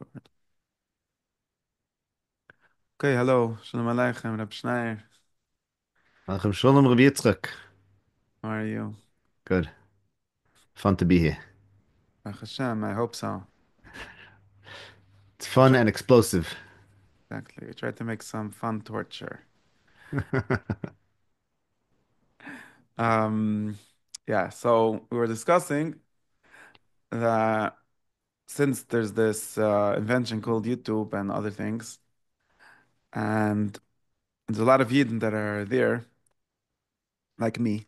Record. Okay, hello. Shalom Aleichem, Reb Shnayor. Malcolm Shalom, Rabbi Yitzchok. How are you? Good. Fun to be here. Baruch Hashem, I hope so. It's We fun tried, and explosive. exactly. We tried to make some fun torture. Um, yeah, so we were discussing that since there's this invention called YouTube and other things, and there's a lot of Yidden that are there, like me,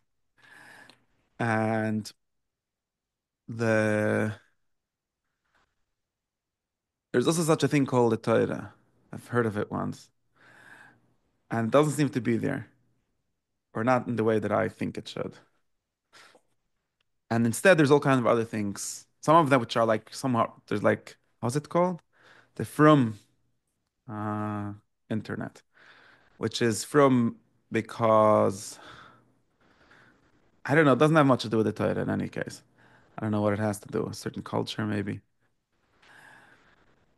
and the there's also such a thing called the Torah. I've heard of it once, and it doesn't seem to be there, or not in the way that I think it should. And instead, there's all kinds of other things. Some of them which are like somehow there's like how's it called? The from uh, internet, which is from because I don't know. It doesn't have much to do with the Torah in any case. I don't know what it has to do. A certain culture maybe.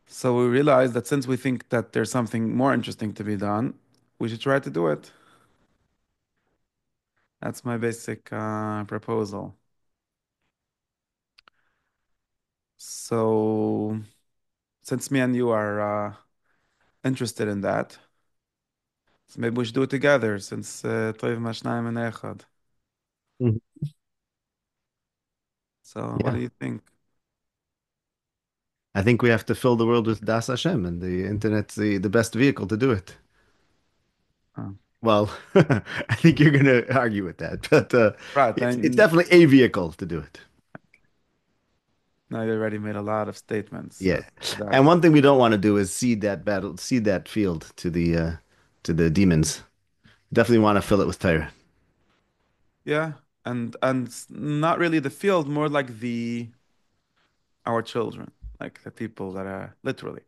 So we realized that since we think that there's something more interesting to be done, we should try to do it. That's my basic proposal. So since me and you are interested in that. So maybe we should do it together since Toiv Mashnayim and Echad. Mhm. So what do Yeah. you think? I think we have to fill the world with Das Hashem, and the internet's the best vehicle to do it. Uh, Well, I think you're going to argue with that, but right, it's and definitely a vehicle to do it. now you already made a lot of statements Yeah. to that. And one thing we don't want to do is cede that battle, cede that field to the demons. Definitely want to fill it with Torah. Yeah, and not really the field, more like the our children, like the people that are literally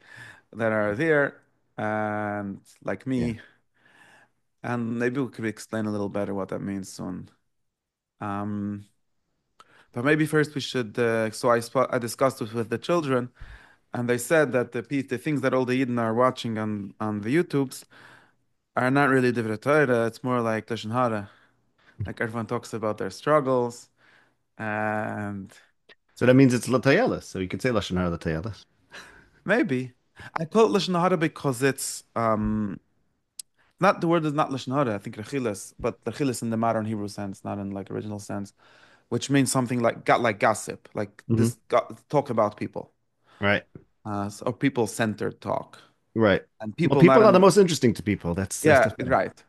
that are there, and like Yeah. me, and maybe we could explain a little better what that means soon. Um, but maybe first we should. So I discussed it with the children. And they said that the things that all the Eden are watching on the YouTubes are not really Divrei Torah. It's more like Lashon Hara. Like everyone talks about their struggles, and So that means it's Latayelis. So you could say Lashon Hara Latayelis. maybe I call it Lashon Hara because it's not the word is not Lashon Hara. I think Rechilas, but Rechilas in the modern Hebrew sense, not in like original sense, which means something like got like gossip, like Hmm. talk about people, Right. or people-centered talk, Right. and Well, people not people are the in most interesting to people. That's the yeah, fact. right.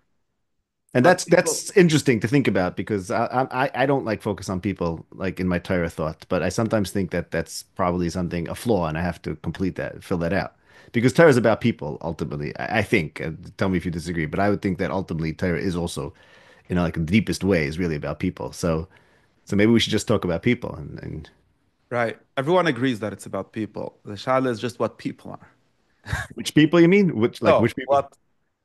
And But people, that's interesting to think about because I don't like focus on people like in my Torah thought, but I sometimes think that that's probably something a flaw, and I have to complete that, fill that out, because Torah is about people ultimately. I think. Tell me if you disagree, but I would think that ultimately Torah is also, like the deepest way, is really about people. So maybe we should just talk about people and right. Everyone agrees that it's about people. The Shale is just what people are. which people you mean? Which So, people? what,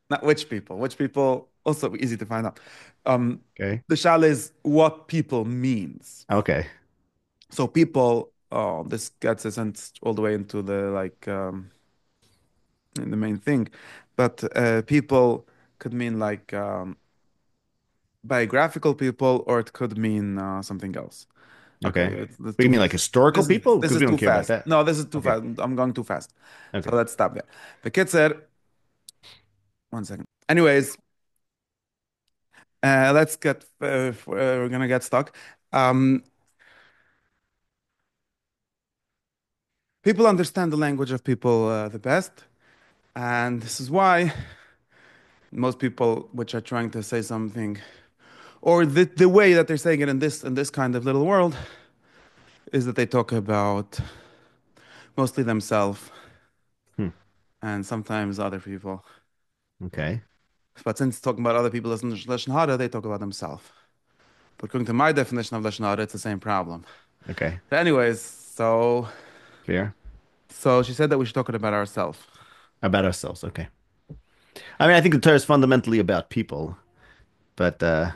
not which people, which people, also easy to find out. Um, Okay. the Shale is what people means. Okay. So, people, oh, this gets us all the way into the like, in the main thing. But people could mean like biographical people, or it could mean something else. Okay, Okay. it's What do you too, mean, like historical people? this Because is we don't too care about fast. that. No, this is too Okay. fast. I'm going too fast. So Okay. let's stop there. The kid said, one second. Anyways, let's get, we're gonna get stuck. Um, People understand the language of people the best, and this is why most people which are trying to say something, or the way that they're saying it in this kind of little world, is that they talk about mostly themselves Hmm. and sometimes other people. Okay. But since talking about other people as Lashon Hara, they talk about themselves. But according to my definition of Lashon Hara, it's the same problem. Okay. But anyways, Fair. so she said that we should talk about ourselves. About ourselves. Okay. I mean, I think the Torah is fundamentally about people, but yeah,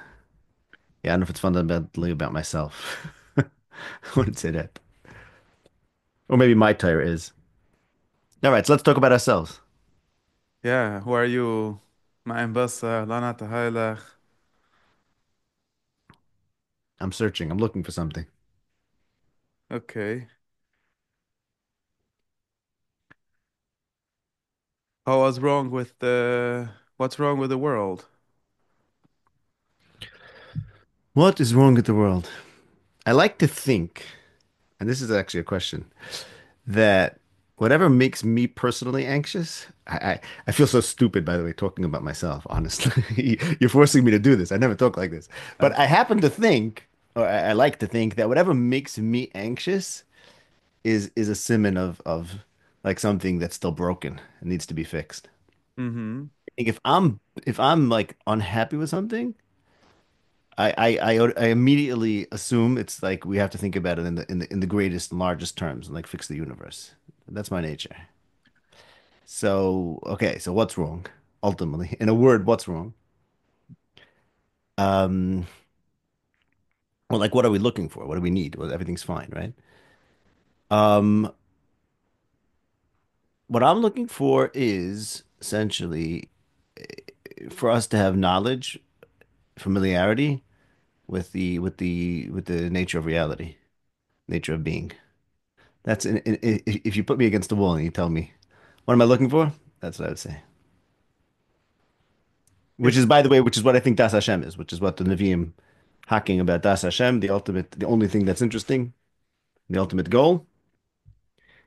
I don't know if it's fundamentally about myself. I wouldn't say that. Or maybe my Torah is. All right, so let's talk about ourselves. Yeah, who are you? Ma'am Bassa, Lana Tahailach. I'm searching. I'm looking for something. Okay. Oh, what's wrong with the world? What is wrong with the world? I like to think, and this is actually a question, that whatever makes me personally anxious, I feel so stupid, by the way, talking about myself, honestly. You're forcing me to do this. I never talk like this. But I Okay. happen to think, or I like to think that whatever makes me anxious is a simon of like something that's still broken and needs to be fixed. Mm-hmm. Like if I'm like unhappy with something, I immediately assume it's like we have to think about it in the greatest and largest terms and like fix the universe. That's my nature. So okay, so what's wrong? Ultimately, in a word, what's wrong? Um, well, like what are we looking for? What do we need? Well, everything's fine, right? Um, what I'm looking for is essentially for us to have knowledge, familiarity with the nature of reality, nature of being. If you put me against the wall and you tell me, what am I looking for? That's what I would say. Which is, If by the way, which is what I think Das Hashem is, which is what the Nevi'im hacking about Das Hashem, the ultimate, the only thing that's interesting, the ultimate goal.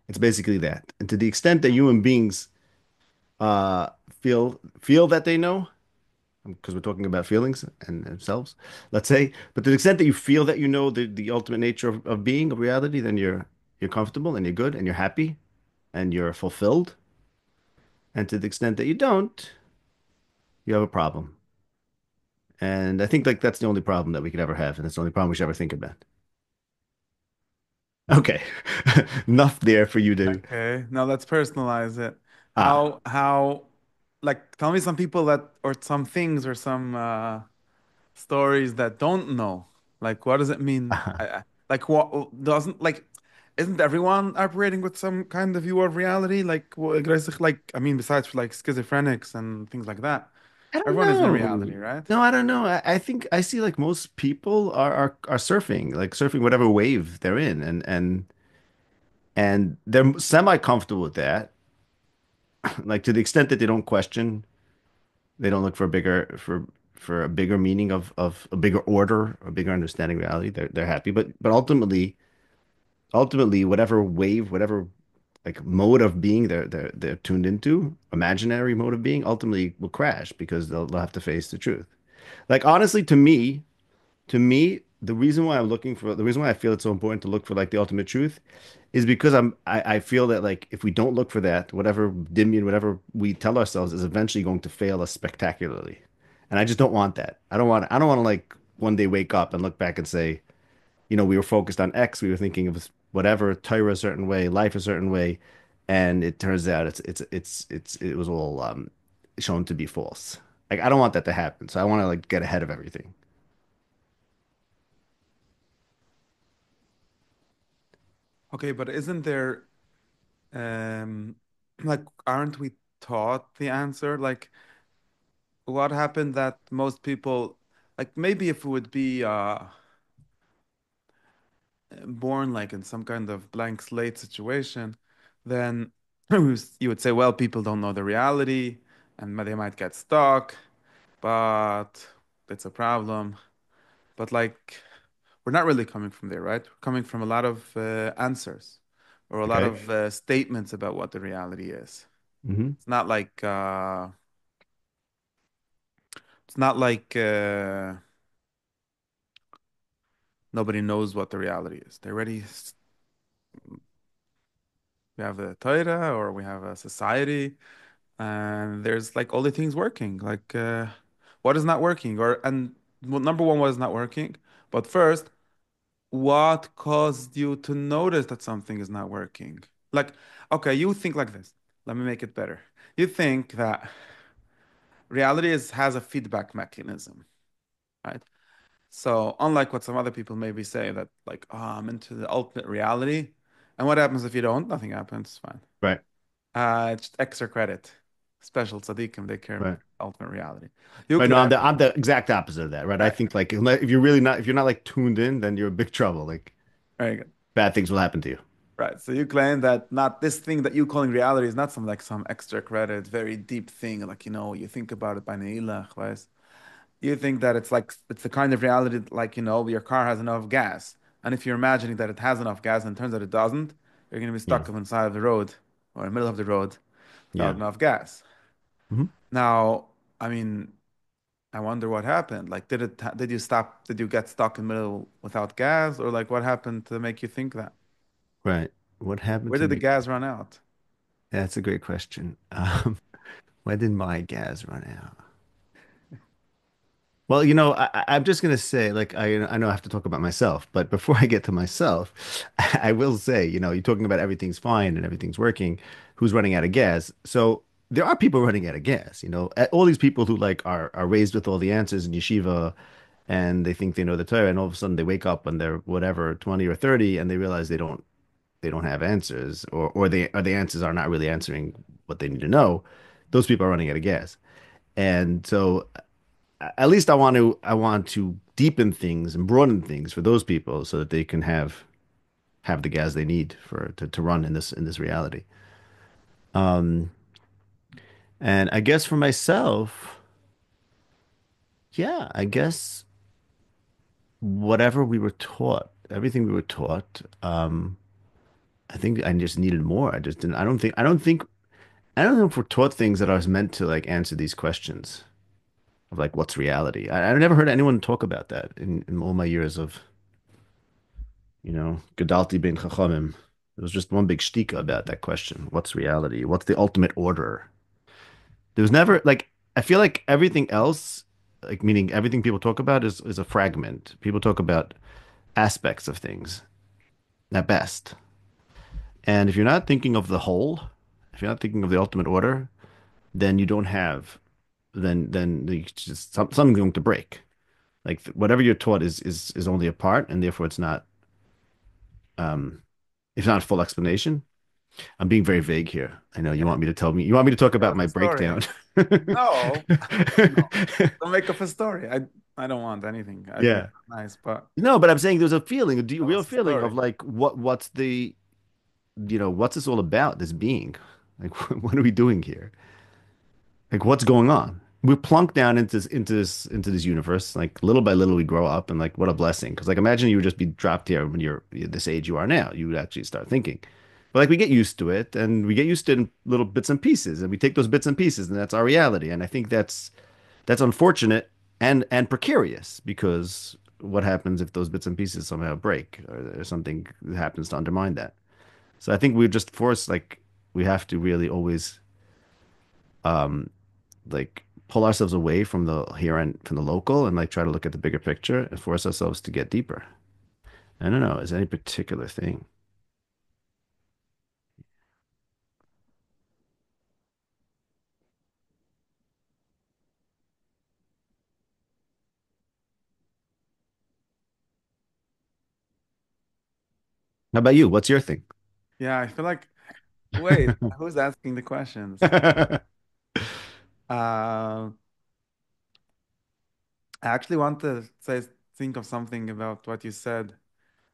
It's basically that. And to the extent that human beings feel that they know, because we're talking about feelings and themselves, let's say, but to the extent that you feel that you know the ultimate nature of being, of reality, then you're comfortable and you're good and you're happy and you're fulfilled. And to the extent that you don't, you have a problem. And I think like that's the only problem that we could ever have, and it's the only problem we should ever think about. Okay. Enough there for you to Okay, now let's personalize it. ah. Like, tell me some people that, or some things, or some stories that don't know. Like, what does it mean? Like, what doesn't like? Isn't everyone operating with some kind of view of reality? Like, I mean, besides for like schizophrenics and things like that, I don't everyone is in know. reality, right? No, I don't know. I think I see like most people are surfing, like surfing whatever wave they're in, and they're semi-comfortable with that. Like to the extent that they don't question, they don't look for a bigger meaning of a bigger order, a bigger understanding of reality. They're happy, but ultimately, whatever wave, whatever like mode of being they're tuned into, imaginary mode of being, ultimately will crash because they'll have to face the truth. Like honestly, to me, the reason why I feel it's so important to look for like the ultimate truth is because I feel that like if we don't look for that, whatever Dimion, whatever we tell ourselves is eventually going to fail us spectacularly. And I just don't want that. I don't want to like one day wake up and look back and say, we were focused on X, we were thinking of whatever, Torah a certain way, life a certain way, and it turns out it was all shown to be false. Like I don't want that to happen. So I want to like get ahead of everything. Okay, but isn't there like aren't we taught the answer? Like, what happened that most people like maybe if it would be born like in some kind of blank slate situation, then you would say, well, people don't know the reality and they might get stuck, but it's a problem. But like, we're not really coming from there, right? We're coming from a lot of answers or a lot Okay. of statements about what the reality is. Hmm. It's not like it's not like nobody knows what the reality is. They already we have a Torah or we have a society and there's like all the things working. Like what is not working? Or and well, number one, what is not working? But first, what caused you to notice that something is not working? Like, okay, you think like this. Let me make it better. You think that reality has a feedback mechanism, right? So unlike what some other people maybe say that like, oh, I'm into the ultimate reality. And what happens if you don't? Nothing happens. It's fine. Right. Just extra credit. Special tzaddikim, they care about Right. ultimate reality. You Right. No, claim, I'm the exact opposite of that, right? I right, think like if you're really not if you're not like tuned in, then you're in big trouble. Like very good. bad things will happen to you. Right. So you claim that not this thing that you calling reality is not some like some extra credit, very deep thing, like you think about it by neilach, right? You think that it's like it's the kind of reality like your car has enough gas. And if you're imagining that it has enough gas and it turns out it doesn't, you're gonna be Yeah. stuck on the side of the road or in the middle of the road without Yeah. enough gas. Hmm. Now, I mean, I wonder what happened. Like, did you stop? Did you get stuck in the middle without gas, or like what happened to make you think that? Right. What happened Where to did the me? gas run out? That's a great question. When did my gas run out? Well, I'm just gonna say, like, I know I have to talk about myself, but before I get to myself, I will say, you're talking about everything's fine and everything's working. Who's running out of gas? So there are people running out of gas. All these people who like are raised with all the answers in yeshiva, and they think they know the Torah, and all of a sudden they wake up when they're whatever 20 or 30, and they realize they don't have answers, or the answers are not really answering what they need to know. Those people are running out of gas. And so at least I want to deepen things and broaden things for those people so that they can have the gas they need to run in this reality. Um, and I guess for myself, yeah, I guess whatever we were taught, everything we were taught, I think I just needed more. I just didn't. I don't know if we're taught things that I was meant to like answer these questions of like what's reality. I never heard anyone talk about that in all my years of Gadalti bin Chachamim. There was just one big shtika about that question. What's reality? What's the ultimate order? There was never like I feel like everything else, like meaning everything people talk about is a fragment. People talk about aspects of things at best. And if you're not thinking of the whole, if you're not thinking of the ultimate order, then you don't have then something's going to break. Like whatever you're taught is only a part, and therefore um it's not a full explanation. I'm being very vague here. I know Yeah, you want me to talk give about us my a story. breakdown. No, no, don't make up a story. I don't want anything. I think Yeah. it's nice, but No, but I'm saying there's a tell real us a feeling story. of like what's this all about, this being? Like what are we doing here? Like what's going on? We're plunked down into this universe. Like little by little we grow up and like what a blessing. Because like imagine you would just be dropped here when you're this age you are now. You would actually start thinking. But like we get used to it and we get used to it in little bits and pieces and we take those bits and pieces and that's our reality. And I think that's unfortunate and precarious because what happens if those bits and pieces somehow break or something happens to undermine that? So I think we're just forced like we have to really always um like pull ourselves away from the here and from the local and like try to look at the bigger picture and force ourselves to get deeper. I don't know, is any particular thing. How about you? What's your thing? Yeah, I feel like, wait, who's asking the questions? Uh, I actually want to think of something about what you said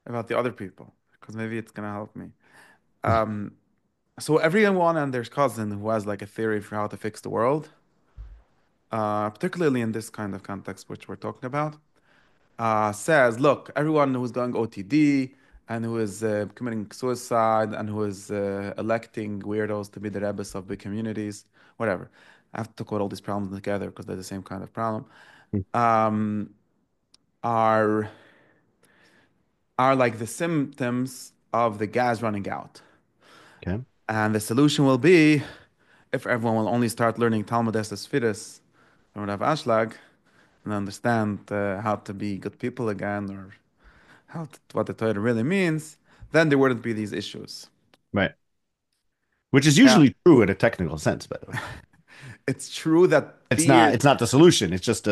about the other people, because maybe it's gonna help me. Um, so everyone and their cousin who has like a theory for how to fix the world, particularly in this kind of context which we're talking about, says, look, everyone who's going OTD and who is committing suicide and who is electing weirdos to be the rabbis of big communities, whatever. I have to quote all these problems together because they're the same kind of problem. Um, are are like the symptoms of the gas running out. Okay. And the solution will be if everyone will only start learning Talmud Estes Fides or Rav Ashlag and understand how to be good people again or what the Torah really means, then there wouldn't be these issues. Right. Which is Yeah, usually true in a technical sense, by the way. it's true that It's fear. not it's not the solution. It's just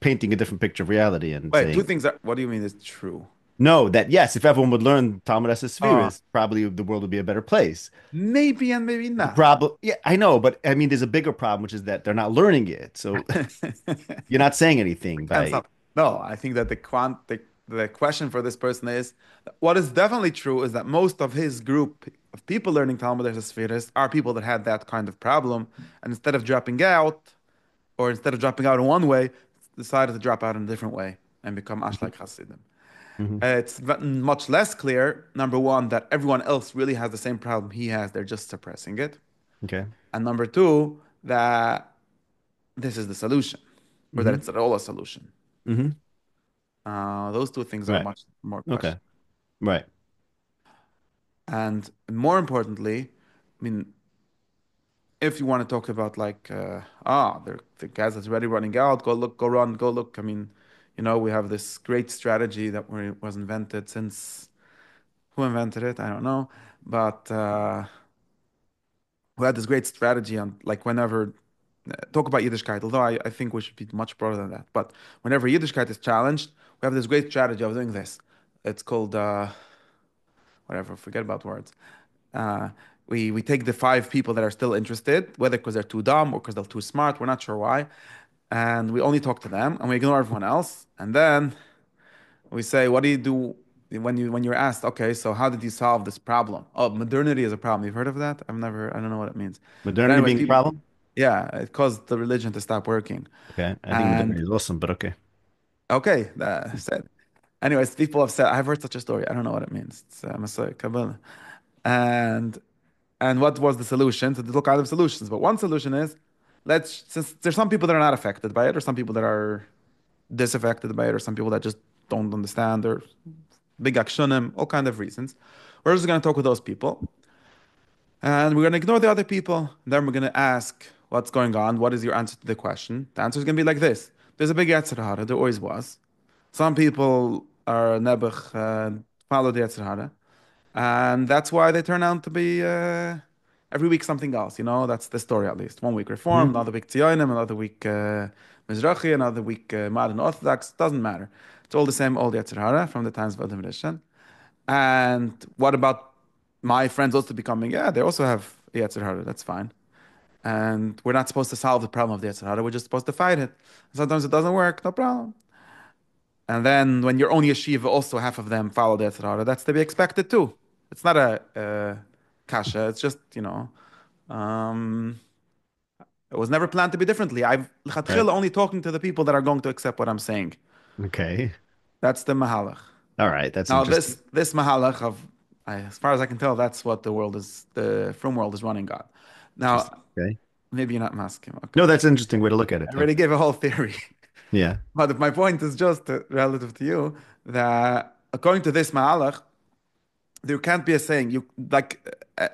painting a different picture of reality and Wait, two saying things are. What do you mean is true? No, that yes, if everyone would learn Talmud Uh, Esespheres, probably the world would be a better place. maybe and maybe The not. problem, yeah, I know, but I mean, there's a bigger problem, which is that they're not learning it. So you're not saying anything Can't by, stop. No, I think that the question for this person is what is definitely true is that most of his group of people learning Talmud Spheres are people that had that kind of problem, and instead of dropping out, or instead of dropping out in one way, decided to drop out in a different way and become Mhm, Ashlag Hasidim. mhm. Much less clear, number one, that everyone else really has the same problem he has, they're just suppressing it. Okay. And number two, that this is the solution, or that Hmm. it's at all a solution. Hmm. Those two things are Right. much more Okay. questionable. Right. And more importantly, I mean, if you want to talk about like, the gas is already running out, go look, go run, go look. I mean, we have this great strategy that was invented since who invented it? I don't know, but we had this great strategy on like whenever talk about Yiddishkeit, although I think we should be much broader than that. But whenever Yiddishkeit is challenged, we have this great strategy of doing this. It's called whatever, forget about words. Uh, we take the five people that are still interested, whether because they're too dumb or because they're too smart, we're not sure why, and we only talk to them and we ignore everyone else. And then we say, what do you do when you're asked, okay, so how did you solve this problem? Oh, modernity is a problem. You've heard of that? I don't know what it means. But Modernity anyways, being a people, problem? yeah, it caused the religion to stop working. Okay. I think And modernity is awesome, but okay. okay, that said. Anyways, people have said, I've heard such a story. I don't know what it means. It's Messiah, Kabbalah. And what was the solution? So there's all kinds of solutions. But one solution is since there's some people that are not affected by it, or some people that are disaffected by it, or some people that just don't understand, or big akshonim, all kind of reasons. We're just going to talk with those people. And we're going to ignore the other people. Then we're going to ask what's going on. What is your answer to the question? The answer is going to be like this. There's a big Yetzer Hara. There always was. Some people are Nebuch, follow the Yetzer Hara. And that's why they turn out to be every week something else. That's the story at least. One week Reform, Hmm. another week Tzionim, another week Mizrachi, another week Modern Orthodox. Doesn't matter. It's all the same old Yetzer Hara from the times of Adam Rishon. And what about my friends also becoming, yeah, they also have Yetzer Hara. That's fine. And we're not supposed to solve the problem of the Yetzer Hara. We're just supposed to fight it. Sometimes it doesn't work, no problem. And then when you're only yeshiva, also half of them follow the Yetzer Hara. That's to be expected too. It's not a kasha. It's just, um, it was never planned to be differently. I've Right. l'chatchila only talking to the people that are going to accept what I'm saying. Okay. That's the mahalach. All right. That's Now, interesting. this mahalach as far as I can tell, that's what the frum world is running on. Now, Interesting. Okay. maybe you're not masking. Okay, No, that's an interesting way to look at it, I though. already gave a whole theory. Yeah. But my point is just relative to you that according to this mahalach, there can't be a saying you like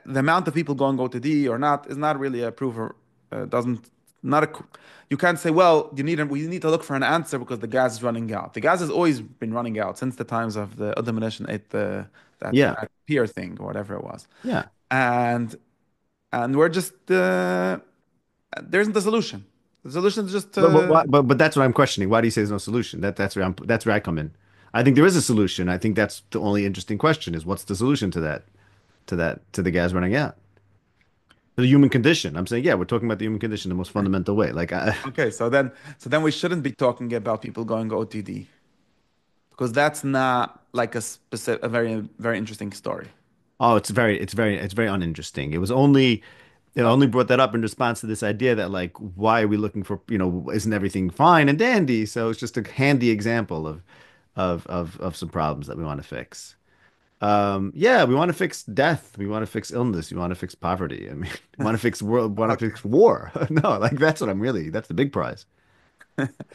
the amount of people going OTD or not is not really a proof or doesn't not a you can't say well we need to look for an answer because the gas is running out. The gas has always been running out since the times of the Adam ate the Yeah. that pier thing or whatever it was, Yeah. and we're just there isn't a solution. The solution is just But that's what I'm questioning. Why do you say there's no solution? That's where I come in. I think there is a solution. I think that's the only interesting question is what's the solution to the gas running out? The human condition. I'm saying, yeah, we're talking about the human condition the most fundamental way. okay. So then we shouldn't be talking about people going OTD because that's not like a very very interesting story. oh, it's very uninteresting. It only brought that up in response to this idea that like, why are we looking for, isn't everything fine and dandy? So it's just a handy example of some problems that we want to fix. Yeah, we want to fix death. We want to fix illness. We want to fix poverty. I mean, we want to fix want to Okay. fix war. No, like that's the big prize.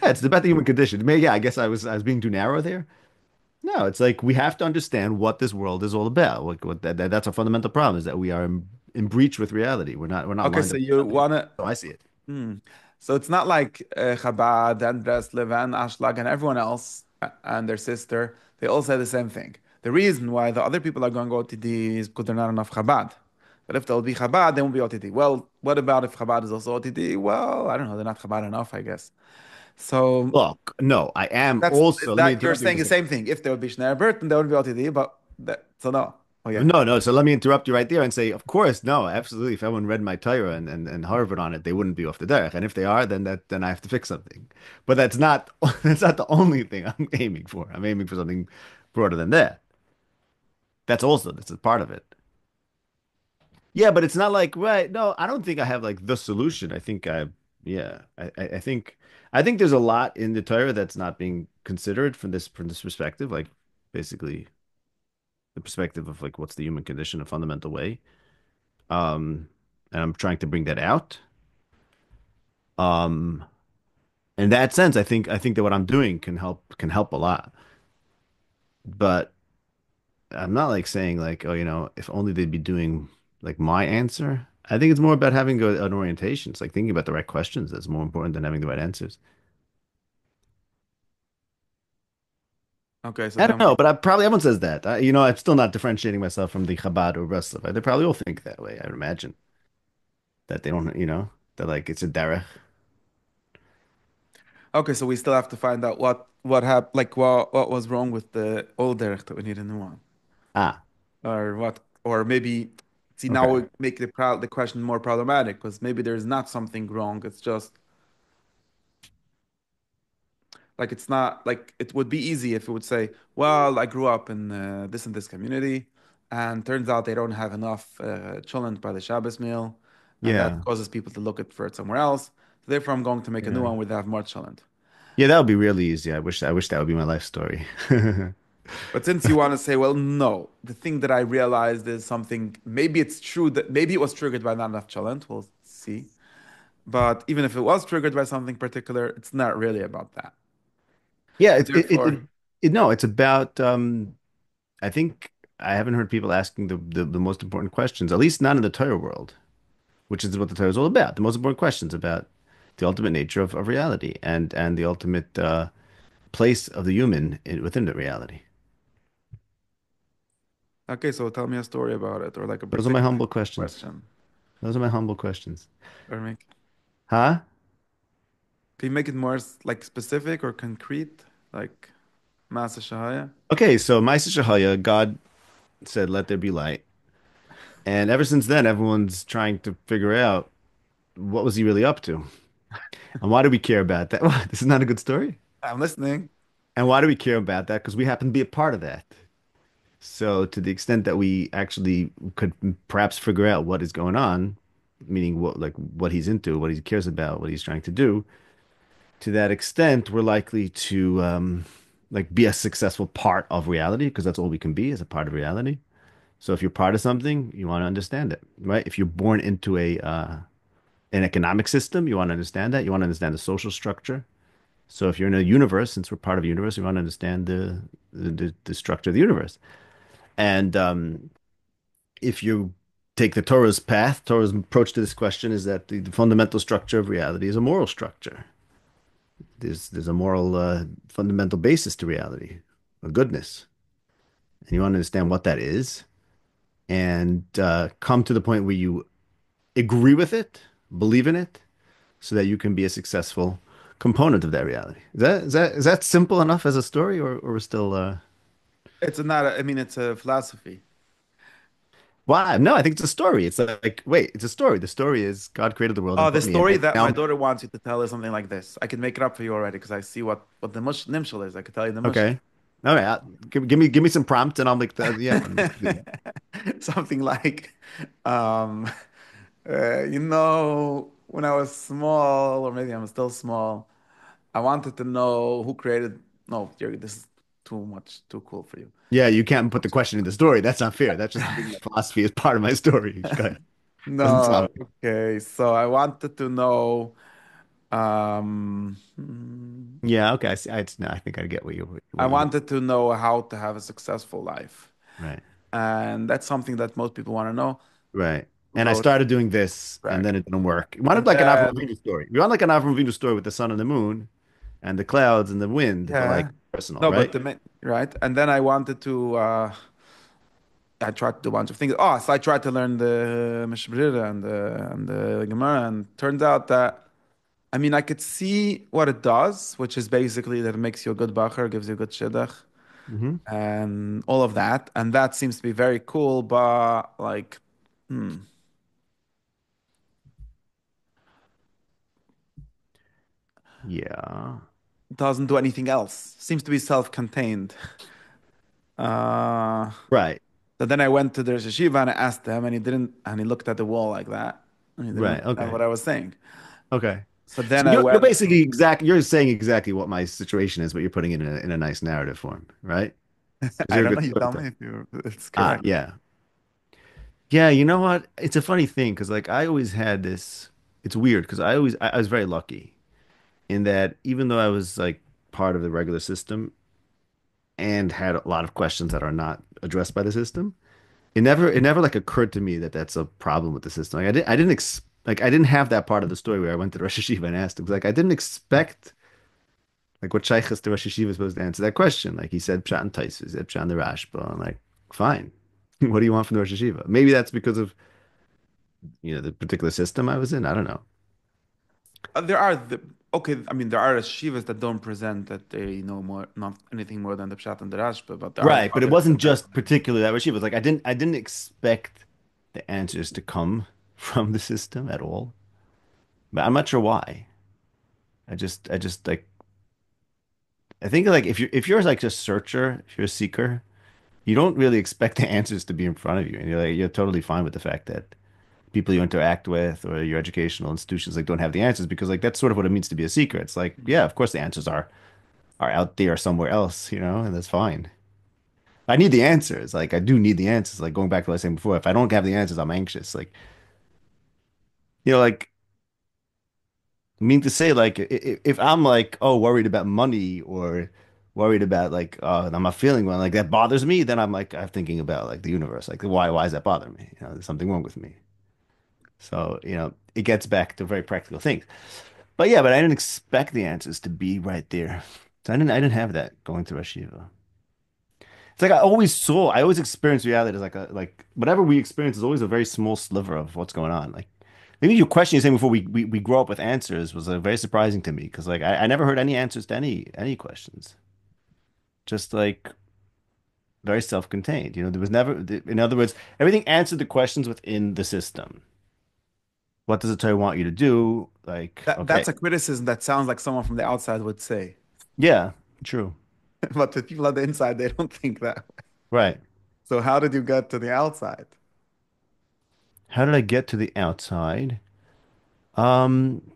Yeah, it's about the human condition. Maybe, yeah, I guess I was being too narrow there. No, it's like we have to understand what this world is all about. That's a fundamental problem is that we are in breach with reality. We're not Okay. lined So up with you reality. wanna. So I see it. Hmm. So it's not like Chabad and Breslev and Ashlag and everyone else and their sister. They all say the same thing. The reason why the other people are going OTD is because they're not enough Chabad. But if there'll be Chabad, they won't be OTD. Well, what about if Chabad is also OTD? Well, I don't know. They're not Chabad enough, I guess. So Look, no, I am that's also, let me that you're interrupt you saying for a the second. same thing. If there would be Shnayor Burton, there would be OTD, but that, so no. Oh yeah. No, no. So let me interrupt you right there and say, of course, no, absolutely. If everyone read my Torah and Harvard on it, they wouldn't be off the derech. And if they are, then I have to fix something. But that's not that's not the only thing I'm aiming for. I'm aiming for something broader than that. That's a part of it. Yeah, but it's not like, right. No, I don't think I have like the solution. Yeah, I think there's a lot in the Torah that's not being considered from this perspective, like basically the perspective of like what's the human condition, a fundamental way. Um, and I'm trying to bring that out. Um, in that sense, I think that what I'm doing can help a lot. But I'm not like saying like, oh, if only they'd be doing like my answer. I think it's more about having an orientation. It's like thinking about the right questions that's more important than having the right answers. Okay, so I tell don't me. know, but probably everyone says that. I'm still not differentiating myself from the Chabad or Breslov. They probably all think that way. I would imagine that they don't, that like it's a derech. Okay, so we still have to find out what happened, like what was wrong with the old derech that we need a new one, Ah, or what, or maybe see now okay. we make the question more problematic because maybe there's not something wrong. It's just like it's not like it would be easy if it would say, well, I grew up in this and this community, and turns out they don't have enough cholent by the Shabbos meal, and that Yeah. causes people to look it for it somewhere else. Therefore, I'm going to make a new Yeah. one where they have more cholent. Yeah, that would be really easy. I wish that would be my life story. But since you want to say, well, no, the thing that I realized is something, maybe it's true that maybe it was triggered by not enough cholent. We'll see. But even if it was triggered by something particular, it's not really about that. Yeah, And therefore, no, it's about I think I haven't heard people asking the most important questions, at least not in the Torah world, which is what the Torah is all about. The most important questions about the ultimate nature of reality and the ultimate place of the human within the reality. okay, so tell me a story about it or like a Those are my particular humble questions. question. Those are my humble questions. Or make, Huh? can you make it more like specific or concrete? Like Masa Shahaya? Okay, so Ma'aseh Shahaya, God said, "Let there be light," and ever since then, everyone's trying to figure out what was he really up to, and why do we care about that? What? This is not a good story. I'm listening. And why do we care about that? Because we happen to be a part of that. So, to the extent that we actually could perhaps figure out what is going on, meaning what he's into, what he cares about, what he's trying to do, to that extent, we're likely to like be a successful part of reality because that's all we can be as a part of reality. So, if you're part of something, you want to understand it, right? If you're born into a an economic system, you want to understand that. You want to understand the social structure. So, if you're in a universe, since we're part of a universe, you want to understand the structure of the universe. And if you take the Torah's path, Torah's approach to this question is that the fundamental structure of reality is a moral structure. There's a moral fundamental basis to reality, a goodness, and you want to understand what that is, and come to the point where you agree with it, believe in it, so that you can be a successful component of that reality. Is that simple enough as a story, or we're still It's not, I mean, it's a philosophy. why? No, I think it's a story. It's like, wait, it's a story. The story is God created the world Oh, and the put me in story it. that my Now, daughter wants you to tell is something like this. I can make it up for you already because I see what the mush nimshal is. I could tell you the mushal. okay. All right. Give me some prompts and I'll make the yeah. Something like, um, when I was small, or maybe I'm still small, I wanted to know who created. No, Jürgen, this is too much, too cool for you. Yeah, you can't put the question in the story. That's not fair. That's just bringing philosophy as part of my story. Go ahead. Doesn't No, solve it. okay. So I wanted to know. Yeah, okay. I see. No, I think I get I what you mean. wanted to know how to have a successful life. Right. And that's something that most people want to know. Right. And I Wrote started doing this and track. then it didn't work. We wanted And like an Avram then, Avinu story. We want like an Avram Avinu story with the sun and the moon and the clouds and the wind, but like yeah. personal, No, but right? the main, right? And then I wanted to, I tried to do a bunch of things. Oh, so I tried to learn the Mishbrira and the Gemara, and turns out that I mean, I could see what it does, which is basically that it makes you a good bacher, gives you a good shidduch, Hmm. and all of that. And that seems to be very cool, but like, hmm, Yeah. doesn't do anything else. Seems to be self-contained. Uh, Right. so then I went to the Rosh Yeshiva and I asked him, and he didn't, and he looked at the wall like that, and he didn't Right. understand Okay. what I was saying. Okay. So So then I you're went basically you're saying exactly what my situation is, but you're putting it in a nice narrative form, right? Because I you're a don't good know. You tell me storyteller. if you it's Ah, correct. yeah. Yeah, you know what? It's a funny thing because like I always had this, it's weird because I was very lucky in that even though I was like part of the regular system and had a lot of questions that are not addressed by the system, it never like occurred to me that that's a problem with the system. Like I didn't have that part of the story where I went to Rosh Hashiva and asked him. 'Cause, like I didn't expect like what Shaykh's to Rosh Hashiva is supposed to answer that question. Like he said Pshat and Tais, he said Pshat and the Rashba. I'm like, fine. What do you want from the Rosh Hashiva? Maybe that's because of the particular system I was in. I don't know. There are the okay. I mean, there are shivas that don't present that they know more, not anything more than the Pshat and the Rashba, but there are Right, but it others that wasn't just definitely. particularly that Rosh Hashiva. Like I didn't expect the answers to come from the system at all. But I'm not sure why. I just like I think like if you're like a searcher, if you're a seeker, you don't really expect the answers to be in front of you, and you're totally fine with the fact that people you interact with or your educational institutions like don't have the answers because like that's sort of what it means to be a seeker. It's like, yeah, of course the answers are out there somewhere else, and that's fine. I need the answers. Like I do need the answers. Like going back to what I was saying before, if I don't have the answers, I'm anxious. Like, like I mean to say like if I'm like, oh, worried about money or worried about like I'm not feeling well, like that bothers me, then I'm thinking about like the universe. Like why does that bother me? There's something wrong with me. So, it gets back to very practical things. But I didn't expect the answers to be right there. So I didn't have that going through Shiva. It's like I always experience reality as like whatever we experience is always a very small sliver of what's going on. Like maybe your question you're saying before we grow up with answers was very surprising to me because like I never heard any answers to any questions. Just like very self-contained. There was never, in other words, everything answered the questions within the system. What does the Torah want you to do? Like, okay, That's a criticism that sounds like someone from the outside would say, yeah, true. but the people on the inside they don't think that. Right. So how did you get to the outside? How did I get to the outside?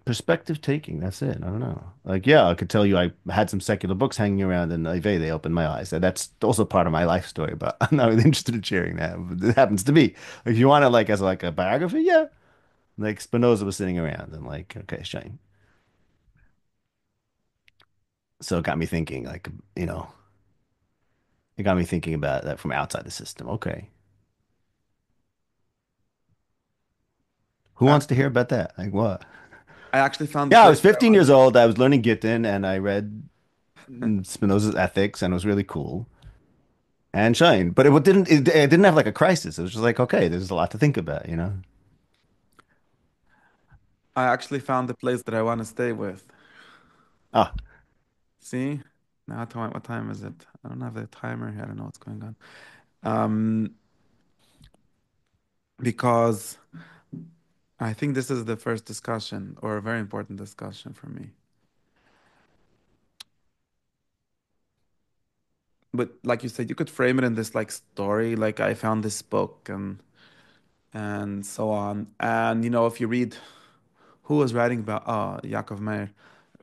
Perspective taking. That's it. I don't know. Like, yeah, I could tell you I had some secular books hanging around in Ivey. They opened my eyes. That's also part of my life story, but I'm not really interested in sharing that. But it happens to be. If you want it like as like a biography, yeah. Like Spinoza was sitting around and like, okay, Shane. So it got me thinking, like, it got me thinking about that from outside the system. Okay. Who I, wants to hear about that? Like what? I actually found the Yeah, I place was that I 15 wanted. years old. I was learning Gittin and I read Spinoza's Ethics and it was really cool. And shine. But it didn't have like a crisis. It was just like, okay, there's a lot to think about. I actually found the place that I want to stay with. Ah, See? Now, what time is it? I don't have the timer here. I don't know what's going on. Um, because I think this is the first discussion or a very important discussion for me. But like you said, you could frame it in this like story, like I found this book and so on. And if you read who was writing about Yaakov Meir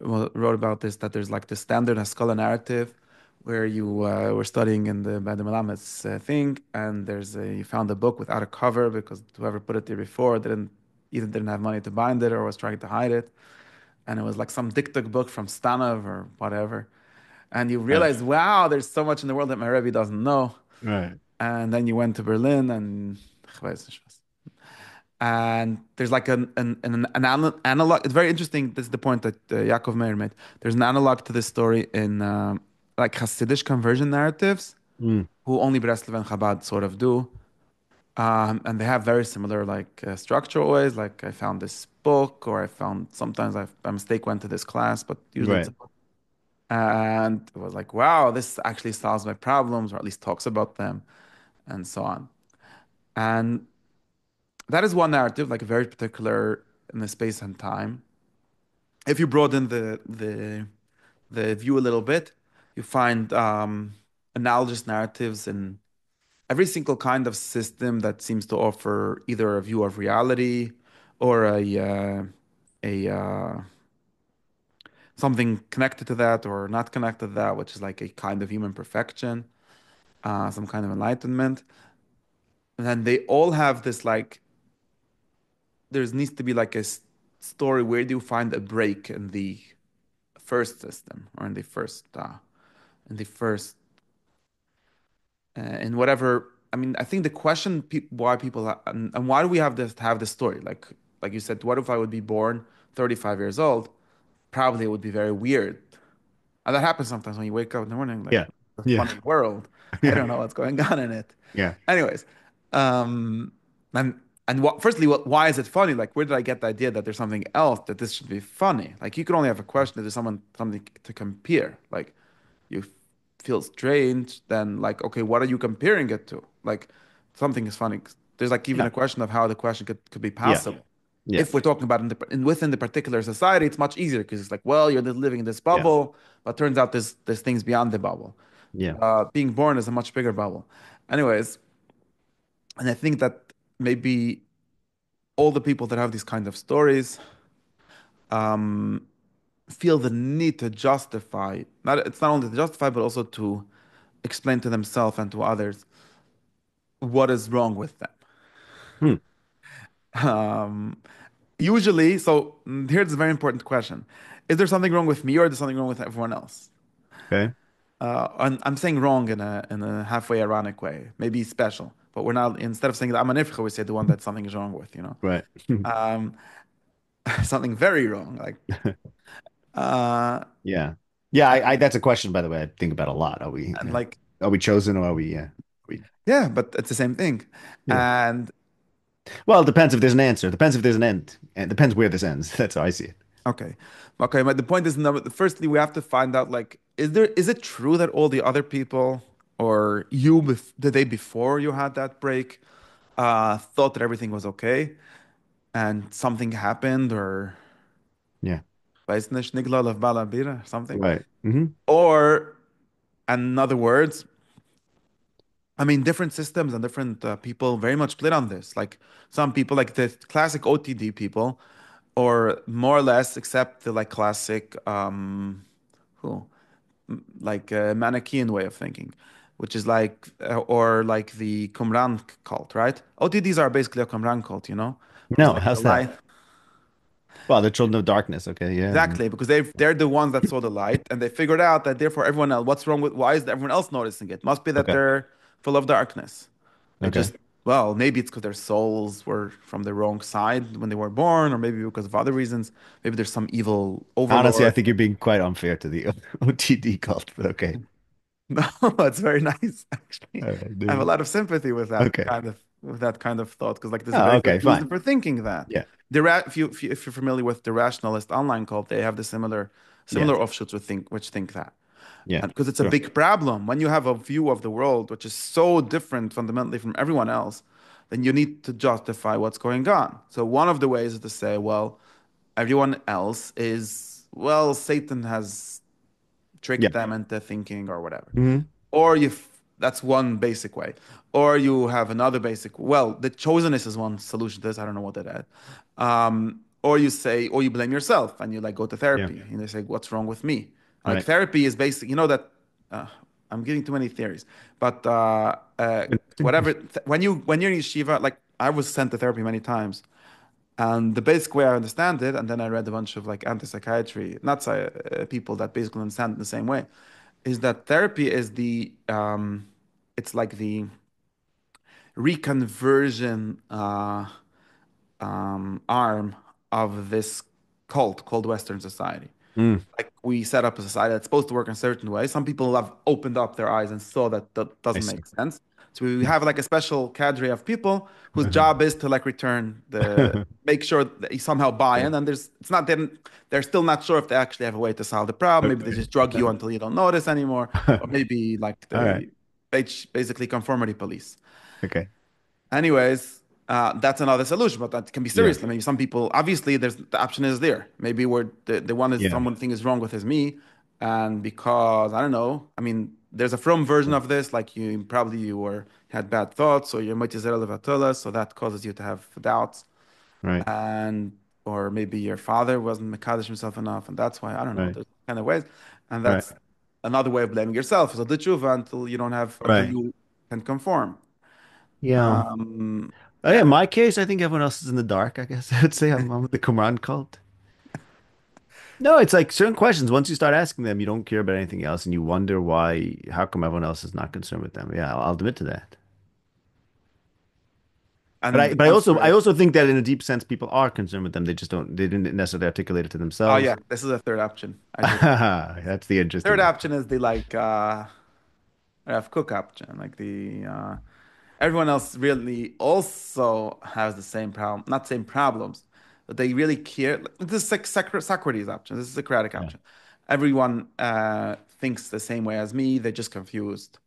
wrote about this that there's like the standard Haskalah narrative where you were studying in the by the Melamad's thing, and you found a book without a cover because whoever put it there before didn't have money to bind it or was trying to hide it, and it was like some diktuk book from Stanov or whatever, and you right, realize, wow, there's so much in the world that my Rebbe doesn't know, right. and then you went to Berlin and there's like analog. It's very interesting. This is the point that Yaakov Meir made. There's an analog to this story in like Hasidic conversion narratives, Mm, who only Breslev and Chabad sort of do. And they have very similar like structure always. Like I found this book, or I found sometimes I mistake went to this class, but usually it's Right. a book. And it was like, wow, this actually solves my problems, or at least talks about them, and so on. And that is one narrative, like very particular in the space and time. If you broaden the view a little bit, you find analogous narratives in every single kind of system that seems to offer either a view of reality or a something connected to that or not connected to that, which is like a kind of human perfection, some kind of enlightenment. And then they all have this like there needs to be like story. Where do you find a break in the first system or in the first in whatever. I mean, I think the question why people and why do we have this story? Like you said, what if I would be born 35 years old? Probably it would be very weird. And that happens sometimes when you wake up in the morning, like Yeah. a Yeah. funny world. I Yeah. don't know what's going on in it. Yeah. Anyways, um, and firstly, why is it funny? Like, where did I get the idea that there's something else that this should be funny? Like, you could only have a question if there's something to compare. Like, you feel strange, then like, okay, what are you comparing it to? Like, something is funny. There's like even Yeah. a question of how the question could be Yeah. passable. Yeah. If we're talking about within the particular society, it's much easier because it's like, well, you're living in this Yeah. bubble, but turns out there's things beyond the bubble. Yeah. Being born is a much bigger bubble. Anyways, and I think that maybe all the people that have these kind of stories um, feel the need to justify, not it's not only to justify, but also to explain to themselves and to others what is wrong with them. Hmm. Um, Usually, here's a very important question. Is there something wrong with me or is there something wrong with everyone else? Okay. And I'm saying wrong in a halfway ironic way, maybe special, but we're not, instead of saying that I'm an ifcha, we say the one that something is wrong with, Right. Um, something very wrong. Uh, Yeah. Yeah. I and, that's a question, by the way, I think about a lot. and like, Are we chosen or are we, yeah. We, yeah, but it's the same thing. yeah. And Well, it depends if there's an answer. It depends if there's an end. And it depends where this ends. That's how I see it. okay, okay, but the point is, number, firstly, we have to find out, like, is it true that all the other people or the day before you had that break, thought that everything was okay and something happened or Yeah. weiß nicht, nigla of balabira, something. Right. Hmm. Or, in other words, I mean, different systems and different people very much split on this. Like some people, like the classic OTD people, or more or less accept the like classic, who, like Manichaean way of thinking, which is like, or like the Qumran cult, right? OTDs are basically a Qumran cult, which is No, like the how's that? light. Well, the children of darkness. Okay. Yeah. Exactly, because they're the ones that saw the light, and they figured out that therefore everyone else, what's wrong with, why is everyone else noticing it? Must be that Okay. they're full of darkness. They Okay. just, well, maybe it's because their souls were from the wrong side when they were born, or maybe because of other reasons. Maybe there's some evil Honestly, I overlord. think you're being quite unfair to the OTD cult, but okay. No, it's very nice actually. All right, I have a dude. lot of sympathy Okay. with that kind of thought because like there's a Oh, very good okay, reason fine. for thinking that. Yeah. If you're familiar with the rationalist online cult, they have the Yeah. similar offshoots which think that. Yeah. And because it's a Sure. big problem when you have a view of the world which is so different fundamentally from everyone else, then you need to justify what's going on. So one of the ways is to say, well, everyone else is, well, Satan has Yeah. tricked them into thinking or whatever. Hmm. Or that's one basic way. Or you have another basic, well, the chosenness is one solution to this. I don't know what that is. Or you say, or you blame yourself and you like go to Yeah. therapy and they say, what's wrong with me? Like Right. therapy is basic, that uh, I'm giving too many theories, but Interesting. whatever, when you're in yeshiva, like I was sent to therapy many times. And the basic way I understand it, and then I read a bunch of like anti-psychiatry, not people that basically understand it the same way, is that therapy is it's like the reconversion arm of this cult called Western society. Mm, Like we set up a society that's supposed to work in a certain way. Some people have opened up their eyes and saw that that I doesn't see. make sense. to have like a special cadre of people whose job is to like return the make sure that you somehow buy Okay. in. And it's not then they're still not sure if they actually have a way to solve the problem. Maybe they Okay. just drug you until you don't notice anymore, or maybe like All right. they basically conformity police. Okay. Anyways, that's another solution, but that can be Yeah. serious. Maybe some people, obviously, there's the option is there. Maybe where the one is Yeah. someone thing is wrong with is me, and because I don't know. I mean, there's a from version of this, like you probably you were had bad thoughts, or your mitzvah levatula, so that causes you to have doubts, Right. and or maybe your father wasn't mekadosh himself enough, and that's why I don't know. Right. There's kind of ways, and Right. that's another way of blaming yourself. So the tshuva until you don't have until Right. you can conform. Yeah. Oh, yeah, Yeah. in my case, I think everyone else is in the dark, I guess. I would say I'm with the Qumran cult. No, it's like certain questions. Once you start asking them, you don't care about anything else, and you wonder why, how come everyone else is not concerned with them? Yeah, I'll admit to that. And I also think that in a deep sense, people are concerned with them. They didn't necessarily articulate it to oh themselves. yeah, this is a third option. I do agree. That's the Third interesting one. option is the like Rav Cook option, like the everyone else really also has the same problem, not same problems, but they really care. This is like Socrates option. This is the Socratic Yeah. option. Everyone thinks the same way as me. They're just confused.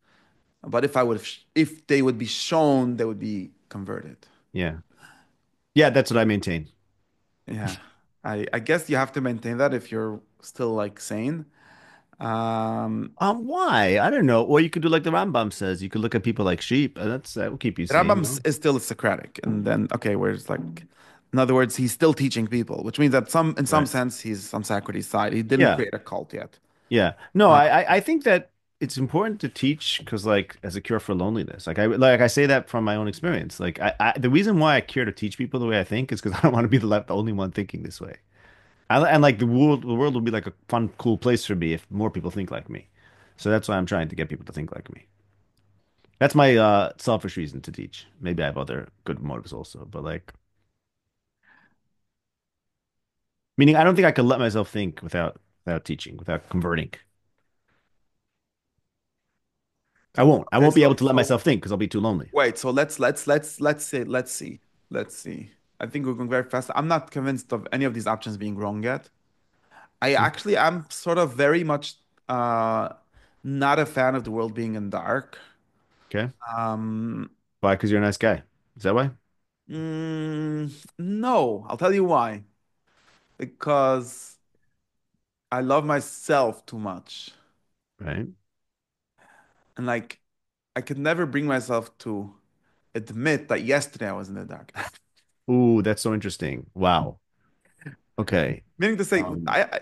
But if I would, if they would be shown, they would be converted. Yeah. Yeah, that's what I maintain. Yeah, I guess you have to maintain that if you're still like sane. Um, Why? I don't know. Or you could do like the Rambam says. You could look at people like sheep, and that will keep you the sane, Rambam no? is still Socratic, and then okay, whereas like, in other words, he's still teaching people, which means that in some Right. sense, he's on Socrates' side. He didn't Yeah. create a cult yet. Yeah. No, Uh, I think that it's important to teach because like as a cure for loneliness. I say that from my own experience. Like the reason why I care to teach people the way I think is because I don't want to be the only one thinking this way. And like the world will be like a fun, cool place for me if more people think like me. So that's why I'm trying to get people to think like me. That's my selfish reason to teach. Maybe I have other good motives also, but like meaning I don't think I could let myself think without teaching, without converting. I won't. I okay, won't be so able to let myself think because I'll be too lonely. wait, so let's see. I think we're going very fast. I'm not convinced of any of these options being wrong yet. I actually am sort of very much uh not a fan of the world being in dark. Okay. Um, Why? Because you're a nice guy. Is that why? no, I'll tell you why. Because I love myself too much. Right. And like, I could never bring myself to admit that yesterday I was in the dark. Ooh, that's so interesting. Wow. Okay. Meaning to say, Um, I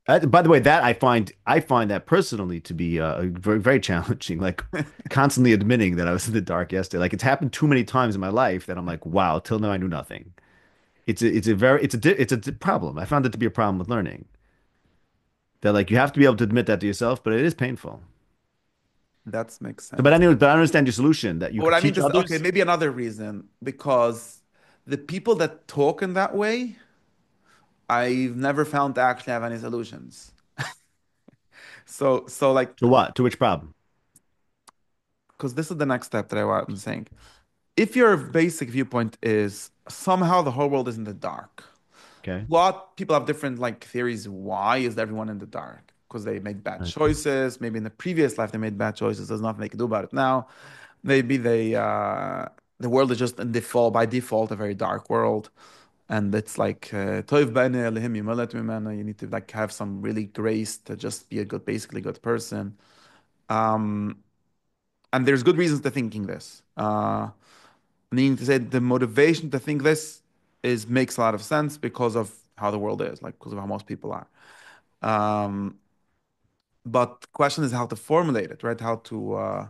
by the way, that I find that personally to be very very challenging. Like constantly admitting that I was in the dark yesterday. Like it's happened too many times in my life that I'm like, wow, till now I knew nothing. It's a problem. I found it to be a problem with learning. That like you have to be able to admit that to yourself, but it is painful. that makes So, but sense. anyway, but I understand your solution that you But what could I mean teach to say, okay, others. maybe another reason, because the people that talk in that way, I've never found to actually have any solutions. So like, To what? To which problem? because this is the next step that I'm saying. If your basic viewpoint is somehow the whole world is in the dark, Okay. what people have different like theories. Why is everyone in the dark? Because they made bad Right. choices. Maybe in the previous life they made bad choices. There's nothing they can do about it now. Maybe the world is just in default by default a very dark world, and it's like toiv b'nei Elohim yimeled mimenu. You need to like have some really grace to just be a good, basically good person. Um, and there's good reasons to thinking this. Meaning to say the motivation to think this is makes a lot of sense because of how the world is, like because of how most people are. Um, but the question is how to formulate it, right? How to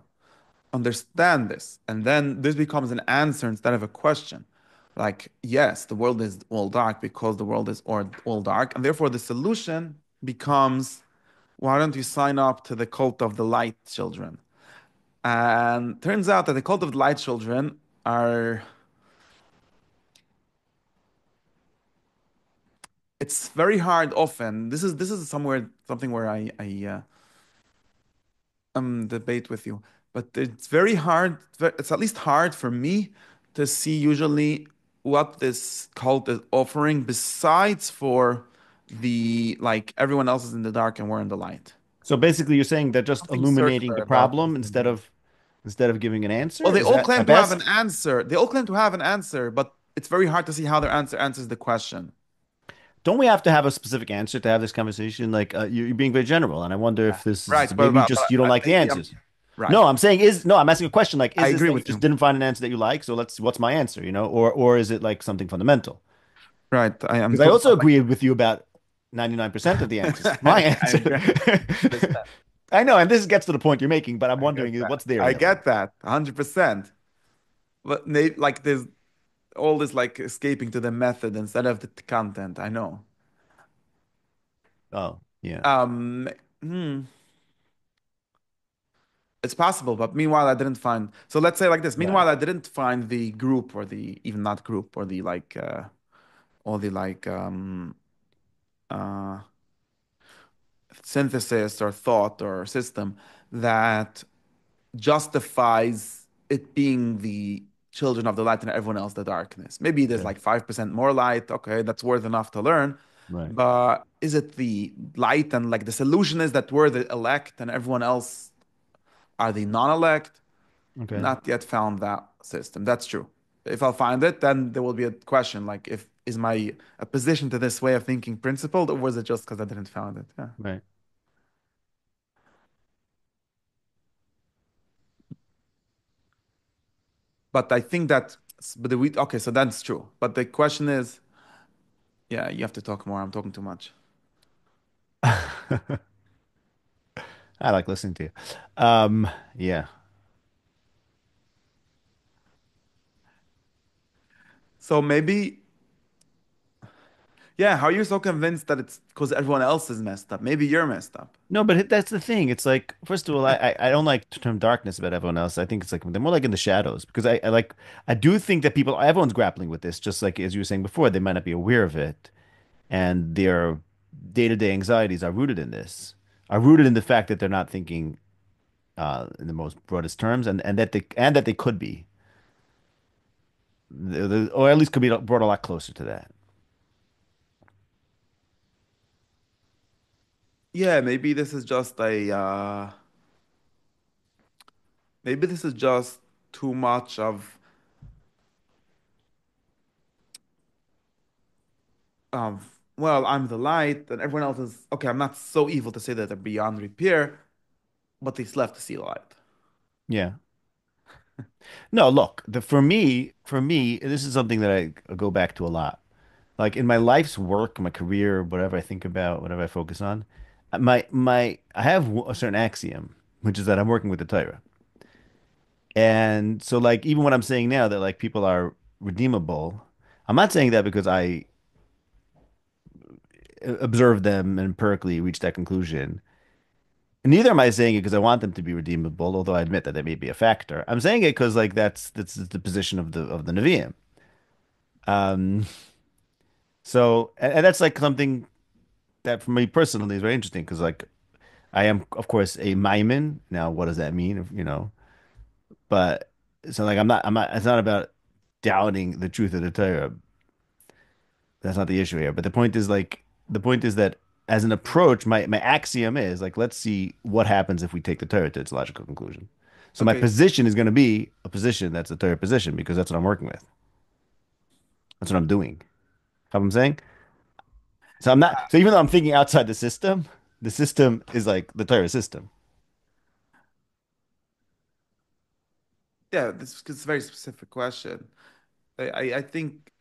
understand this. And then this becomes an answer instead of a question. Like, yes, the world is all dark because the world is all dark. And therefore, the solution becomes why don't you sign up to the cult of the light children? And turns out that the cult of the light children are, it's very hard often. This is somewhere something where I debate with you. but it's very hard. It's at least hard for me to see usually what this cult is offering besides for the like everyone else is in the dark and we're in the light. So basically, you're saying they're just Something illuminating circular the about problem this idea. instead of giving an Well, answer? they Is all that claim at to have an best? answer. They all claim to have an answer, but it's very hard to see how their answer answers the question. Don't we have to have a specific answer to have this conversation? Like you're being very general, and I wonder Yeah. if this is Right, but, maybe but, but just you don't like the maybe I'm answers. right. No, I'm saying is no, I'm asking a question like, I is this agree that you with just you. didn't find an answer that you like? So what's my answer, you know? Or is it like something fundamental? Right, I am Because I totally also like agree with you about 99% of the answers. My I answer. agree. I know, and this gets to the point you're making, but I'm I get wondering that. what's their I answer? get that 100%. But like there's all this like escaping to the method instead of the content. I know. Oh, yeah. Um, hmm, it's possible, but meanwhile, I didn't find. So let's say like this. Right. Meanwhile, I didn't find the group or the even not group or the like or the like uh synthesis or thought or system that justifies it being the children of the light and everyone else the darkness. Maybe there's Okay. like 5% more light. Okay, that's worth enough to learn. Right. But is it the light and like the solution is that we're the elect and everyone else are the non-elect? Okay. Not yet found that system. That's true. If I'll find it, then there will be a question like if is my opposition to this way of thinking principled or was it just because I didn't found it? Yeah. Right. But I think that but the we okay, so that's true. But the question is, yeah, you have to talk more. I'm talking too much. I like listening to you. Yeah. So maybe, yeah, how are you so convinced that it's because everyone else is messed up? Maybe you're messed up. No, but that's the thing. It's like, first of all, I don't like the term darkness about everyone else. I think it's like they're more like in the shadows because I like I do think that people everyone's grappling with this, just like as you were saying before, they might not be aware of it, and their day-to-day anxieties are rooted in this, are rooted in the fact that they're not thinking in the most broadest terms, and that they could be, or at least could be brought a lot closer to that. Yeah, maybe this is just a maybe this is just too much well, I'm the light and everyone else is okay, I'm not so evil to say that they're beyond repair, but they still have to see light. Yeah. No, look, for me, this is something that I go back to a lot. Like in my life's work, my career, whatever I think about, whatever I focus on, I have a certain axiom, which is that I'm working with the Torah. And so like even what I'm saying now that like people are redeemable, I'm not saying that because I observed them and empirically reached that conclusion. Neither am I saying it because I want them to be redeemable, although I admit that may be a factor. I'm saying it because like that's the position of the Nevi'im. Um, so and that's like something that for me personally is very interesting because like I am of course a Maimon. Now, what does that mean? You know, but so like I'm not. It's not about doubting the truth of the Torah. That's not the issue here. But the point is that as an approach, my axiom is like let's see what happens if we take the Torah to its logical conclusion. So my Okay. position is going to be a position that's a Torah position because that's what I'm working with. That's what I'm doing. How I'm saying? So I'm not. So even though I'm thinking outside the system is like the Torah system. Yeah, this is a very specific question. I think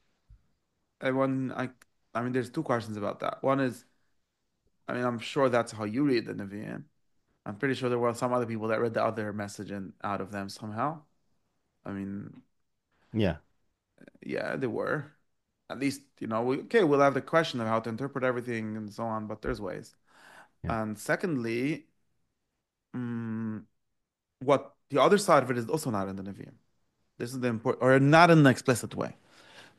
I want I mean there's two questions about that. One is I mean I'm sure that's how you read the Nevi'im. I'm pretty sure there were some other people that read the other message and out of them somehow. I mean, Yeah. yeah, there were. At least, okay, we'll have the question of how to interpret everything and so on, but there's ways. Yeah. And secondly, mm, what the other side of it is also not in the Nevi'im. This is the important, or not in an explicit way.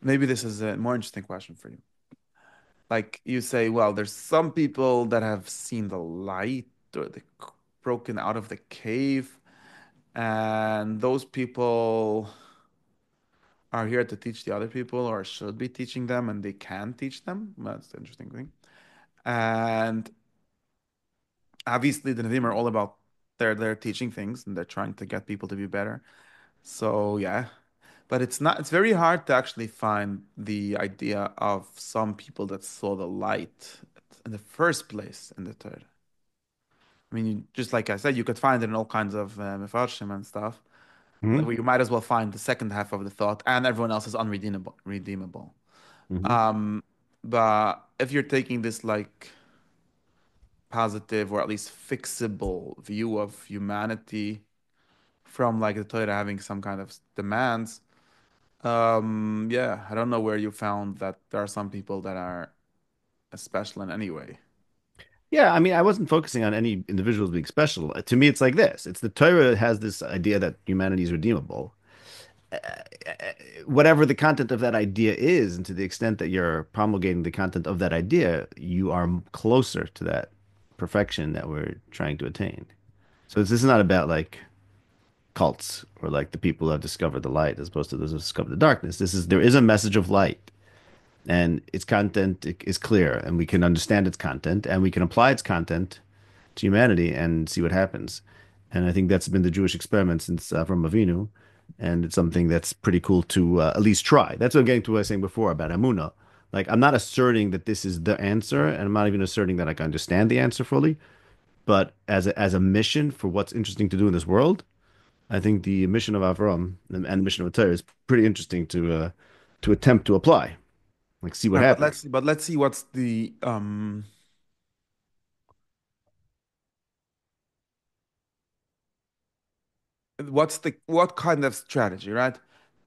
Maybe this is a more interesting question for you. Like you say, well, there's some people that have seen the light or the broken out of the cave. and those people are here to teach the other people or should be teaching them, and they can teach them. That's the interesting thing. And obviously, the Nevi'im are all about they're teaching things and they're trying to get people to be better. So yeah, but it's not. It's very hard to actually find the idea of some people that saw the light in the first place in the Torah. I mean, just like I said, you could find it in all kinds of mefarshim and stuff. Hmm. Where you might as well find the second half of the thought, and everyone else is unredeemable. Redeemable. Hmm. Um, but if you're taking this like positive or at least fixable view of humanity from like the Torah having some kind of demands, yeah, I don't know where you found that there are some people that are special in any way. Yeah, I mean, I wasn't focusing on any individuals being special. To me, it's like this. It's the Torah has this idea that humanity is redeemable. Whatever the content of that idea is, and to the extent that you're promulgating the content of that idea, you are closer to that perfection that we're trying to attain. So this is not about like cults or like the people who have discovered the light as opposed to those who discovered the darkness. There is a message of light and its content is clear and we can understand its content and we can apply its content to humanity and see what happens. And I think that's been the Jewish experiment since from Avinu, and it's something that's pretty cool to at least try. That's what I'm getting to what I was saying before about Amuna. Like I'm not asserting that this is the answer, and I'm not even asserting that I can understand the answer fully. But as a mission for what's interesting to do in this world, I think the mission of Avram and the mission of Torah is pretty interesting to attempt to apply. Like see what All right, happens. but let's see what's the what kind of strategy, right?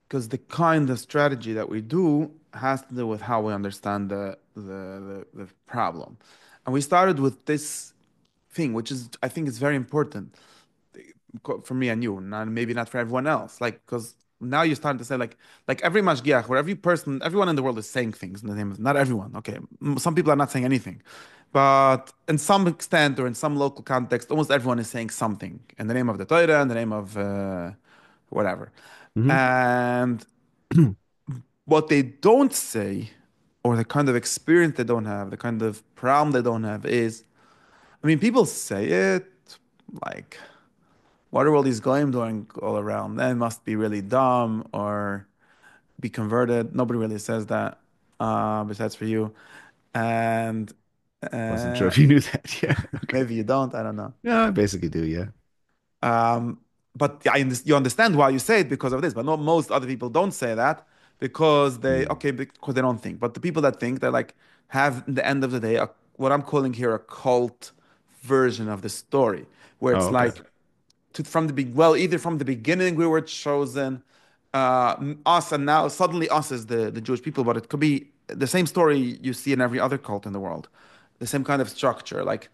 Because the kind of strategy that we do has to do with how we understand the problem. And we started with this thing, which is I think is very important for me and you, not maybe not for everyone else. Like because now you're starting to say like every mashgiach or every person, everyone in the world is saying things in the name of not everyone. Okay, some people are not saying anything, but in some extent or in some local context, almost everyone is saying something in the name of the Torah, in the name of whatever. Hmm. And what they don't say, or the kind of experience they don't have, the kind of problem they don't have is, I mean, people say it like, what are all these goyim doing all around? They must be really dumb or be converted. Nobody really says that, besides for you. And Wasn't sure uh, if you knew that. Yeah. Okay. maybe you don't, I don't know. Yeah, I basically do. Yeah. Um, but you understand why you say it because of this, but not most other people don't say that because Mm. because they don't think. But the people that think, they like have in the end of the day what I'm calling here a cult version of the story, where Oh, it's okay. like from the big well, either from the beginning we were chosen, us, and now suddenly us is the Jewish people, but it could be the same story you see in every other cult in the world, the same kind of structure. Like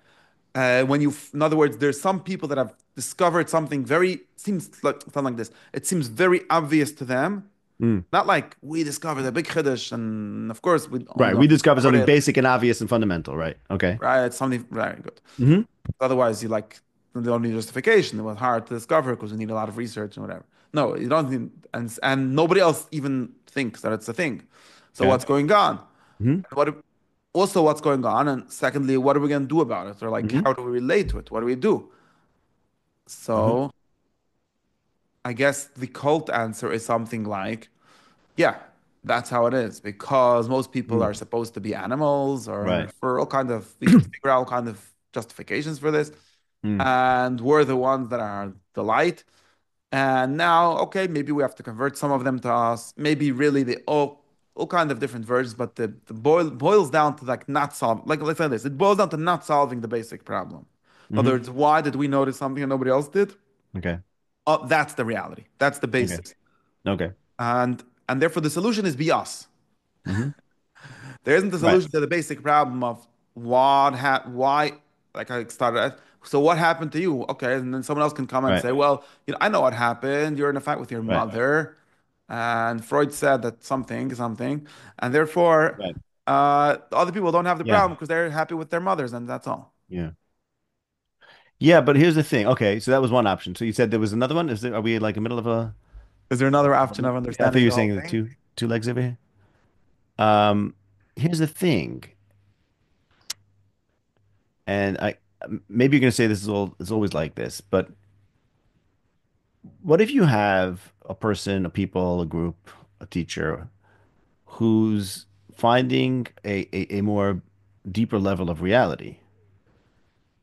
in other words, there's some people that have discovered something very seems like something like this. It seems very obvious to them, Mm. not like we discovered a big chiddush, and of course we only Right. We don't discovered discover something it. basic and obvious and fundamental, right? Okay. Right? It's something very good. Hmm. Otherwise, you like you don't need justification. It was hard to discover because you need a lot of research and whatever. No, you don't need, and nobody else even thinks that it's a thing. So Okay. what's going on? Hmm. What also what's going on? And secondly, what are we going to do about it? Or like, Hmm. how do we relate to it? What do we do? Uh-huh. So I guess the cult answer is something like, yeah, that's how it is because most people are Mm. supposed to be animals or Right. for all kind of we could figure out all kind of justifications for this. Mm. And we're the ones that are the light. And now, okay, maybe we have to convert some of them to us. Maybe really the all kind of different versions, but the boils down to like not solve like let's say this. It boils down to not solving the basic problem. In other Hmm. words, why did we notice something and nobody else did? Okay. Oh, that's the reality. That's the Okay. basis. Okay. And therefore the solution is be us. Hmm. There isn't a Right. solution to the basic problem of why, like I started at. So what happened to you? Okay, and then someone else can come and Right. say, well, I know what happened. You're in a fight with your Right. mother, and Freud said that something, and therefore, Right. the other people don't have the Yeah. problem because they're happy with their mothers, and that's all. Yeah. Yeah, but here's the thing. Okay, so that was one option. So you said there was another one. Are we like in the middle of a? Is there another Of option a- of I thought understanding you were the whole saying the thing? two legs over here. Um, Here's the thing, and I maybe you're gonna say this is all it's always like this, but what if you have a person, a people, a group, a teacher who's finding a more deeper level of reality?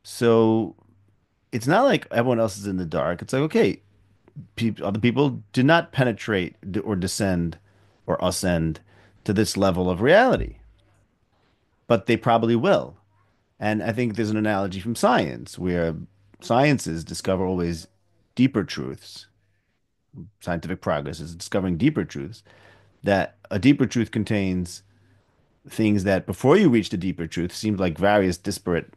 So it's not like everyone else is in the dark. It's like, okay, other people do not penetrate or descend or ascend to this level of reality, but they probably will. And I think there's an analogy from science where sciences discover always deeper truths. Scientific progress is discovering deeper truths, that a deeper truth contains things that before you reach the deeper truth seemed like various disparate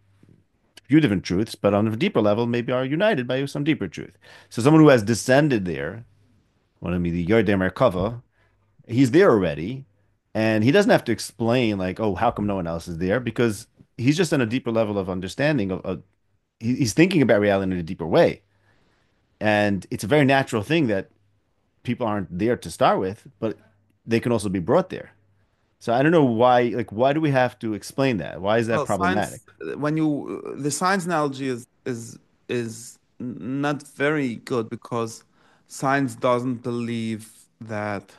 few different truths, but on a deeper level maybe are united by some deeper truth. So someone who has descended there, what I mean, the Yodem Merkava, he's there already, and he doesn't have to explain like, oh, how come no one else is there? Because he's just on a deeper level of understanding of he's thinking about reality in a deeper way, and it's a very natural thing that people aren't there to start with, but they can also be brought there. So I don't know why, like, why do we have to explain that? Why is that Well, problematic? science, when you the science analogy is not very good because science doesn't believe that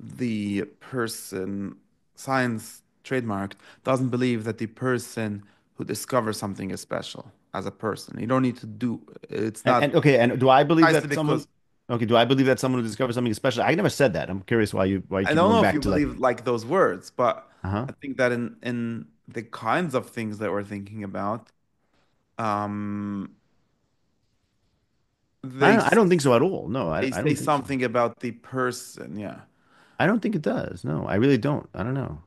the person, science trademarked, doesn't believe that the person who discovers something is special as a person. You don't need to do, it's And not okay, and do I believe precisely that because do I believe that someone who discovers something is special? I never said that. I'm curious why you I keep don't going know if back you to like, believe like those words, but uh-huh. I think that in the kinds of things that we're thinking about, um, they I don't think so at all. No, they I say don't think so. something about the person. Yeah. I don't think it does. No, I really don't. I don't know.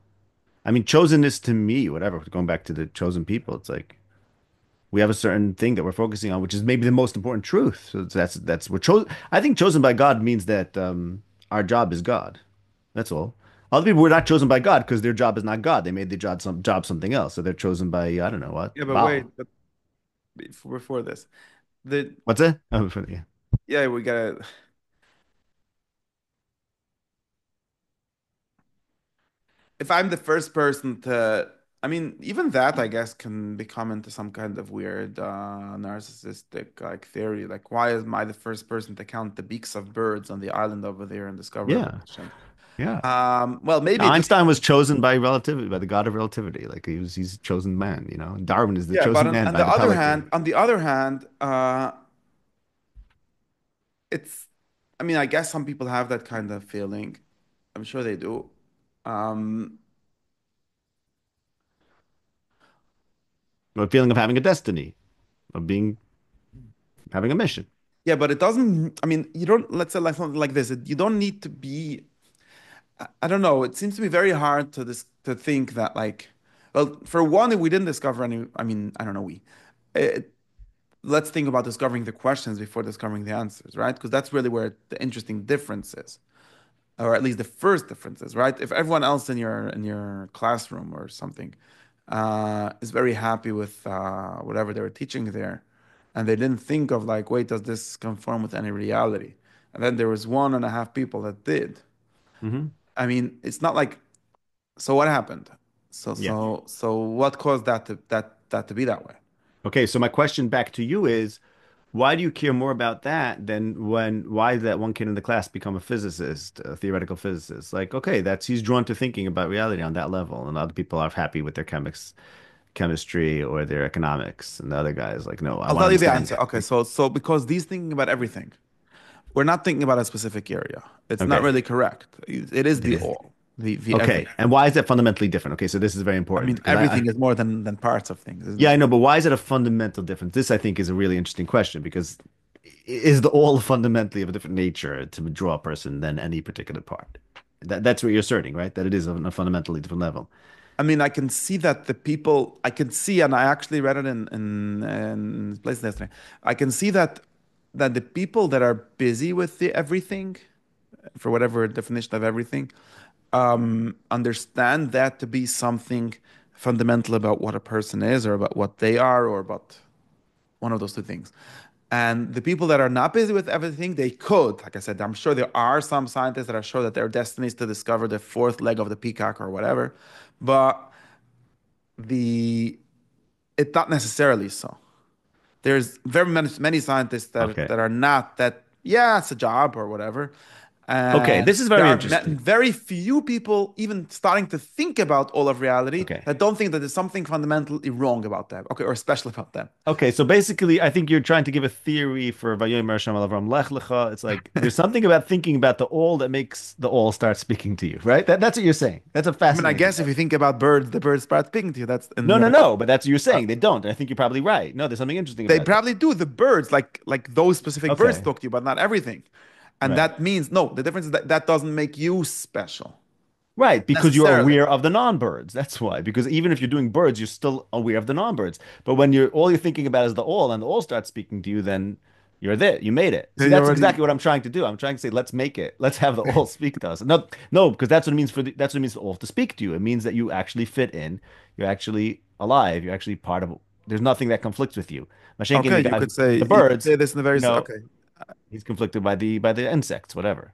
I mean, chosenness to me, whatever, going back to the chosen people, it's like we have a certain thing that we're focusing on, which is maybe the most important truth. So that's we're chosen. I think chosen by God means that our job is God. That's all. Other people were not chosen by God because their job is not God. They made their job something else. So they're chosen by I don't know what Yeah, but Baal. wait, but before this, the What's it? Oh, yeah. yeah, we gotta. If I'm the first person to, I mean, even that, I guess, can become into some kind of weird narcissistic like theory. Like, why am I the first person to count the beaks of birds on the island over there and discover Yeah. evolution? Yeah. Well, maybe it Einstein was chosen by relativity, by the God of relativity. Like he's chosen man, you know. Darwin is the yeah, but chosen man on by the the other pelican. hand, it's, I mean, I guess some people have that kind of feeling. I'm sure they do. Um, A feeling of having a destiny, of being having a mission. yeah, but it doesn't, I mean, you don't, let's say like something like this, you don't need to be, I don't know, it seems to be very hard to to think that like, well, for one, we didn't discover any, I mean, I don't know, it, let's think about discovering the questions before discovering the answers, right? Because that's really where the interesting difference is. Or at least the first differences, right? If everyone else in your classroom or something is very happy with whatever they were teaching there, and they didn't think of like, wait, does this conform with any reality? And then there was one and a half people that did. Hmm. I mean, it's not like, so what happened? Yeah. So what caused that to be that way? Okay, so my question back to you is, why do you care more about that than why did that one kid in the class become a physicist, a theoretical physicist? Like, okay, that's he's drawn to thinking about reality on that level, and other people are happy with their chemistry or their economics, and the other guy is like, no, I I'll want to tell you the understand answer. Okay, reality. so because these thinking about everything, we're not thinking about a specific area. It's not Okay, really correct. It is it the is. all, the Okay, everything. and why is that fundamentally different? Okay, so this is very I important mean, because everything is more than parts of things, isn't yeah, it? I know, but why is it a fundamental difference? This, I think, is a really interesting question because is the all fundamentally of a different nature to draw a person than any particular part? That's what you're asserting, right? That it is on a fundamentally different level. I mean, I can see that the people, I can see, and I actually read it in place yesterday. I can see that the people that are busy with the everything, for whatever definition of everything, understand that to be something fundamental about what a person is, or about what they are, or about. one of those two things. And the people that are not busy with everything, they could. Like I said, I'm sure there are some scientists that are sure that their destiny is to discover the fourth leg of the peacock or whatever. But the it's not necessarily so. There's very many scientists Okay. that are not that, yeah, it's a job or whatever. Okay, And this is there very are interesting. very few people even starting to think about all of reality Okay. that don't think that there's something fundamentally wrong about them, okay, or special about them. Okay, so basically, I think you're trying to give a theory for Vayomer Hashem al Avram Lech Lecha. It's like there's something about thinking about the all that makes the all start speaking to you, right? That's what you're saying. That's a I mean, I fascinating guess if thing. you think about birds, the birds start speaking to you. That's No, and no, no, but that's what you're uh, saying. They don't. I think you're probably right. No, there's something interesting they about that. probably do. The birds, like those specific birds, Okay, talk to you, but not everything. And right. that means no. The difference is that that doesn't make you special Right, because you're necessarily. aware of the non-birds. That's why. Because even if you're doing birds, you're still aware of the non-birds. But when you're all you're thinking about is the all, and the all starts speaking to you, then you're there. You made it. See, You that's already exactly what I'm trying to do. I'm trying to say, let's make it. Let's have the all speak to us. No, no, because that's what it means that's what it means for all to speak to you. It means that you actually fit in. You're actually alive. You're actually part of. There's nothing that conflicts with you. Mashenkin, okay. the guy who with the You could birds, say this in a very okay. he's conflicted by the insects, whatever.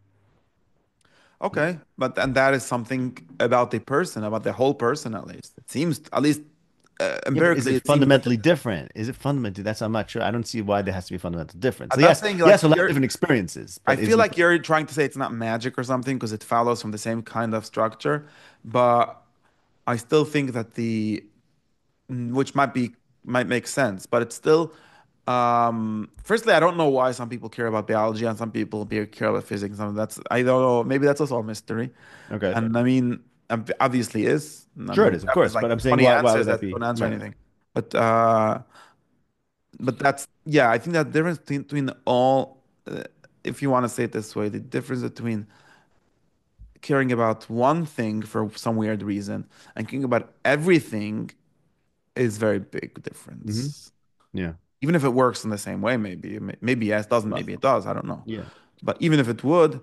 Okay, but and that is something about the person, about the whole person at least. It seems, at least Yeah, but is empirically, it it seems that fundamentally different? Is it fundamentally? That's I'm not sure. I don't see why there has to be a fundamental difference. So I'm not yes, saying yes, like we'll have you're. different experiences, I but is feel it? like you're trying to say it's not magic or something because it follows from the same kind of structure, but I still think that which might make sense, but it's still. Firstly, I don't know why some people care about biology and some people care about physics. And that's I don't know. Maybe that's also a mystery. Okay, And I mean, obviously is. I sure it mean, is, of there's course. But like I'm saying 20 why answers would that that be? don't answer Right. anything. But that's yeah. I think that difference between all, if you want to say it this way, the difference between caring about one thing for some weird reason and caring about everything is very big Hmm. difference. Yeah. Even if it works in the same way, maybe yes, doesn't, Well, maybe it does. I don't know. yeah. But even if it would,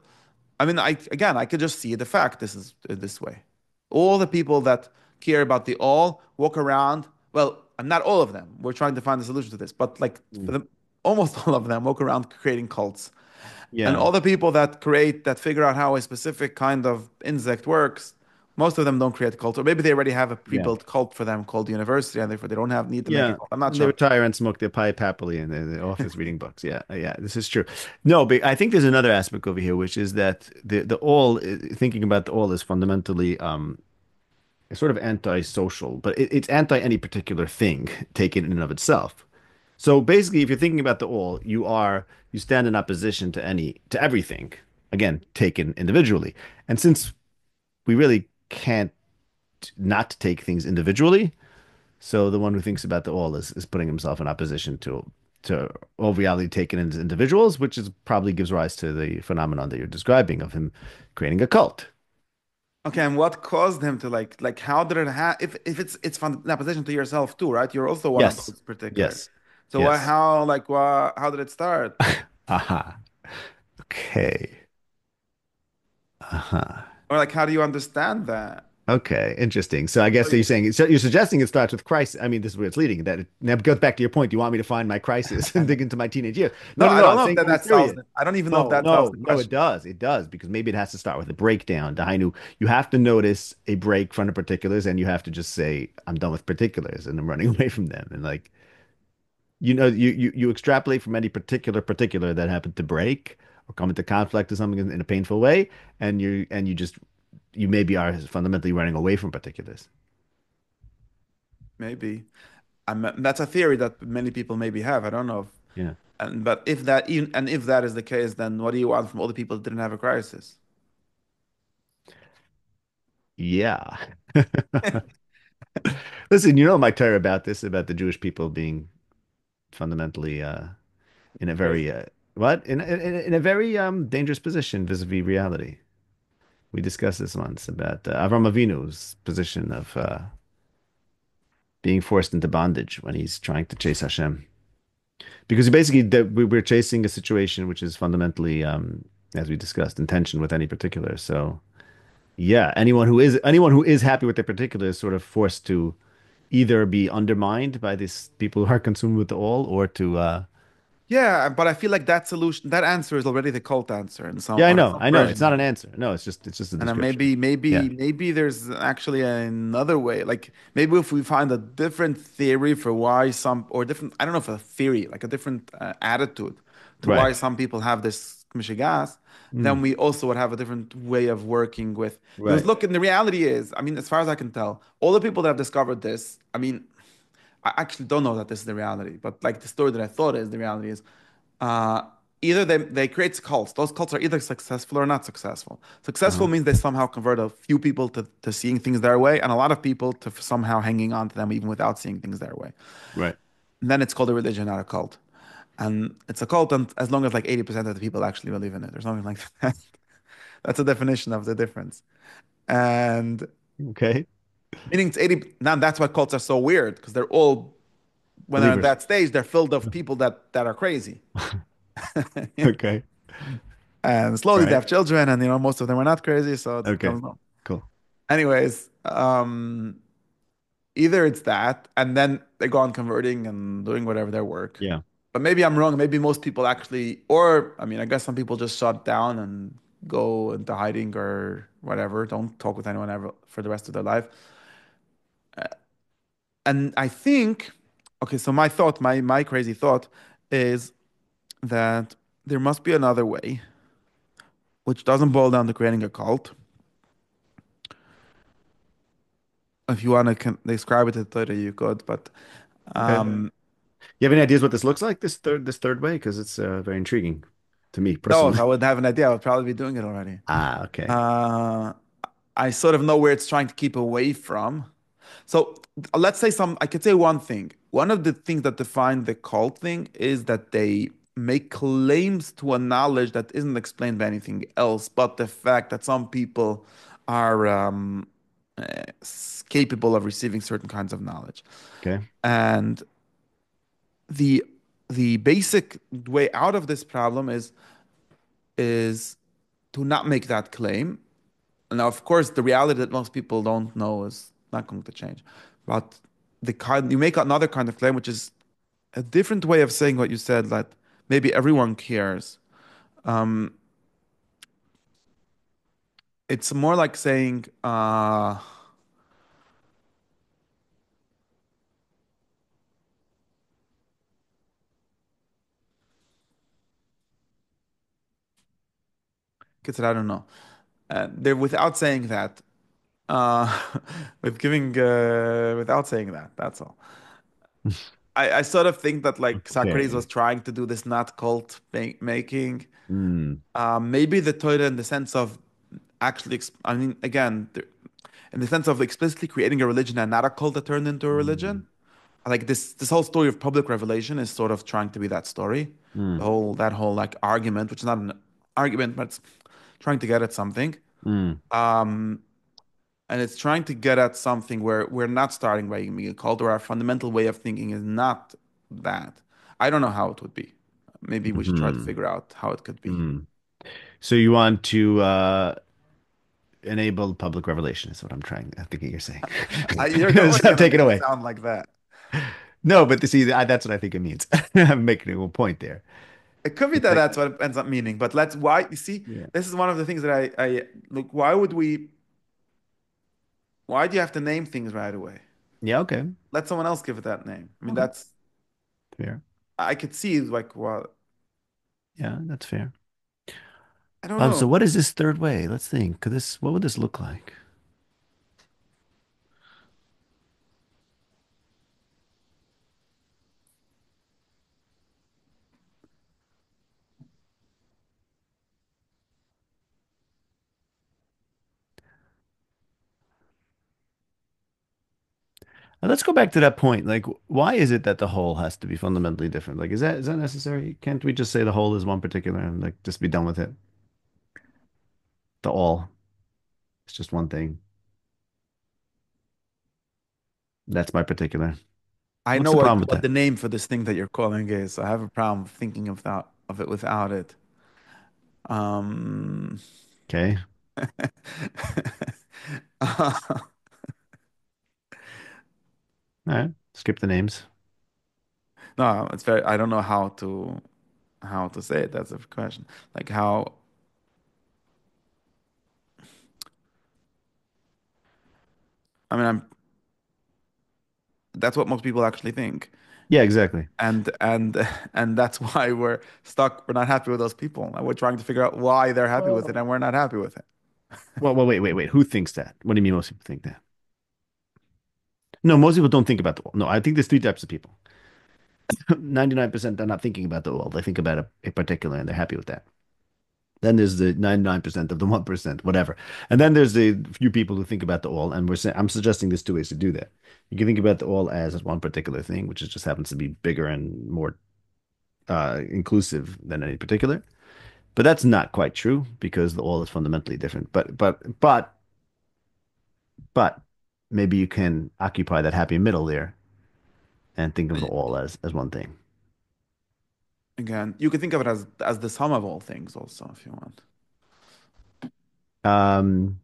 I mean, I could just see the fact this is this way. All the people that care about the all walk around. Well, not all of them. We're trying to find a solution to this, but like for Mm. them, almost all of them walk around creating cults. And Yeah. all the people that figure out how a specific kind of insect works, most of them don't create cults, or maybe they already have a Yeah. pre-built cult for them called the university, and therefore they don't have need to make a Yeah. cult. I'm not And they sure. retire and smoke their pipe happily in the office reading books. Yeah. Yeah. This is true. No, but I think there's another aspect over here, which is that the all thinking about the all is fundamentally it's sort of anti-social, but it's anti any particular thing taken in and of itself. So basically, if you're thinking about the all, you stand in opposition to everything, again, taken individually. And since we really can't not take things individually, so the one who thinks about the all is putting himself in opposition to all reality taken as individuals, which is probably gives rise to the phenomenon that you're describing of him creating a cult. Okay, and what caused him to how did it if it's from an opposition to yourself too, right? You're also one of Yes. those particular. Yes. So Yes. how did it start? Aha. Okay. Uh-huh. Or like how do you understand that? Okay, interesting. So I guess So you're saying so you're suggesting it starts with crisis. I mean, this is where it's leading. Now goes back to your point. You want me to find my crisis and dig into my teenage years? no, No, no, I no. don't I'm know if saying more that solves serious. it. I don't even know if No, that solves no, the no. It question. does. It does because maybe it has to start with a breakdown. Dahainu, you have to notice a break from the particulars, and you have to just say, "I'm done with particulars," and I'm running away from them. And like you extrapolate from any particular that happened to break or come into conflict or something in a painful way, and you just you maybe are fundamentally running away from particulars. Maybe. That's a theory that many people maybe have. I don't know. Yeah. But if that is the case, then what do you want from all the people that didn't have a crisis? Yeah. Listen, you know my terror about this, about the Jewish people being fundamentally in a very Crazy. what? In a very dangerous position vis-a-vis reality. We discussed this once about Avram Avinu's position of being forced into bondage when he's trying to chase Hashem. Because basically we're chasing a situation which is fundamentally as we discussed, in tension with any particular. So yeah, anyone who is happy with their particular is sort of forced to either be undermined by these people who are consumed with the all, or to Yeah, but I feel like that solution, that answer is already the cult answer in yeah, some I know. It's version not of an it. answer. No, it's just a And then description. Yeah, maybe there's actually another way. Like maybe if we find a different theory for why some, or different, I don't know if a theory, like a different attitude to right. why some people have this mishigas, then Mm, we also would have a different way of working with. Because right, look, and the reality is, I mean, as far as I can tell, all the people that have discovered this, I mean, I actually don't know that this is the reality, but like the story that I thought is the reality is uh, either they create cults. Those cults are either successful or not successful. Successful uh-huh, means they somehow convert a few people to seeing things their way, and a lot of people to somehow hanging on to them even without seeing things their way. right. And then it's called a religion, not a cult. And it's a cult, and as long as like 80% of the people actually believe in it, or something like that. That's a definition of the difference. And Okay, meaning it's 80. Now that's why cults are so weird because they're all when they're at believers. that stage, they're filled of people that are crazy. Okay, And slowly they right. have children, and most of them are not crazy, so it Okay, becomes no. cool. Anyways, either it's that, and then they go on converting and doing whatever their work. Yeah. But maybe I'm wrong. Maybe most people actually, or I mean, I guess some people just shut down and go into hiding or whatever. Don't talk with anyone ever for the rest of their life. And I think, okay, so my thought, my crazy thought, is that there must be another way, which doesn't boil down to creating a cult. If you want to describe it later, you could. But Okay. um, You have any ideas what this looks like, this third way? Because it's very intriguing to me no, if personally. I would have an idea, I would probably be doing it already. Ah, okay. Uh, I sort of know where it's trying to keep away from. So let's say I could say one thing. One of the things that define the cult thing is that they make claims to a knowledge that isn't explained by anything else, but the fact that some people are capable of receiving certain kinds of knowledge. Okay. And the the basic way out of this problem is to not make that claim. Now, of course, the reality that most people don't know is not going to change. But the kind you make another kind of claim, which is a different way of saying what you said, that maybe everyone cares. Um, it's more like saying, I don't know. They're without saying that, uh, without saying that. That's all. I sort of think that like Socrates was Okay. trying to do this not cult making. Mm, Maybe the Torah in the sense of actually, I mean, again, in the sense of explicitly creating a religion and not a cult that turned into a mm, religion. Like this whole story of public revelation is sort of trying to be that story. mm, That whole like argument, which is not an argument, but it's trying to get at something. mm, Um, and it's trying to get at something where we're not starting by being a cult, or our fundamental way of thinking is not that. I don't know how it would be. Maybe we should try to mhm, figure out how it could be. mm. So you want to enable public revelation is what I'm thinking you're saying. You're always So gonna take it make it away. sound like that. No, but see, that's what I think it means. I'm making a point there. It could be It's that like, that's what it ends up meaning, but let's why you see, yeah, this is one of the things that I look, why do you have to name things right away? yeah, okay, Let someone else give it that name. I mean, okay, that's fair. I could see like, well, Yeah, that's fair. I don't know. So what is this third way? Let's think. What would this look like? Let's go back to that point. Like, why is it that the whole has to be fundamentally different? Like, is that necessary? Can't we just say the whole is one particular and like just be done with it? The all. It's just one thing. That's my particular. I What's know the problem with what that? the name for this thing that you're calling is. I have a problem thinking of it without it. Um, Okay. All right. Skip the names. No, it's very, I don't know how to say it. That's a question. Like how, I mean, that's what most people actually think. Yeah, exactly. And and that's why we're stuck. We're not happy with those people. And we're trying to figure out why they're happy with it Well, and we're not happy with it. wait. Who thinks that? What do you mean most people think that? No, most people don't think about the wall. No, I think there's three types of people. 99% they're not thinking about the wall. They think about a particular and they're happy with that. Then there's the 99% of the 1%, whatever. And then there's the few people who think about the all. And I'm suggesting there's two ways to do that. You can think about the all as one particular thing, which is just happens to be bigger and more inclusive than any particular. But that's not quite true because the all is fundamentally different. But maybe you can occupy that happy middle there and think of the all as one thing. Again, you could think of it as the sum of all things also, if you want. Um,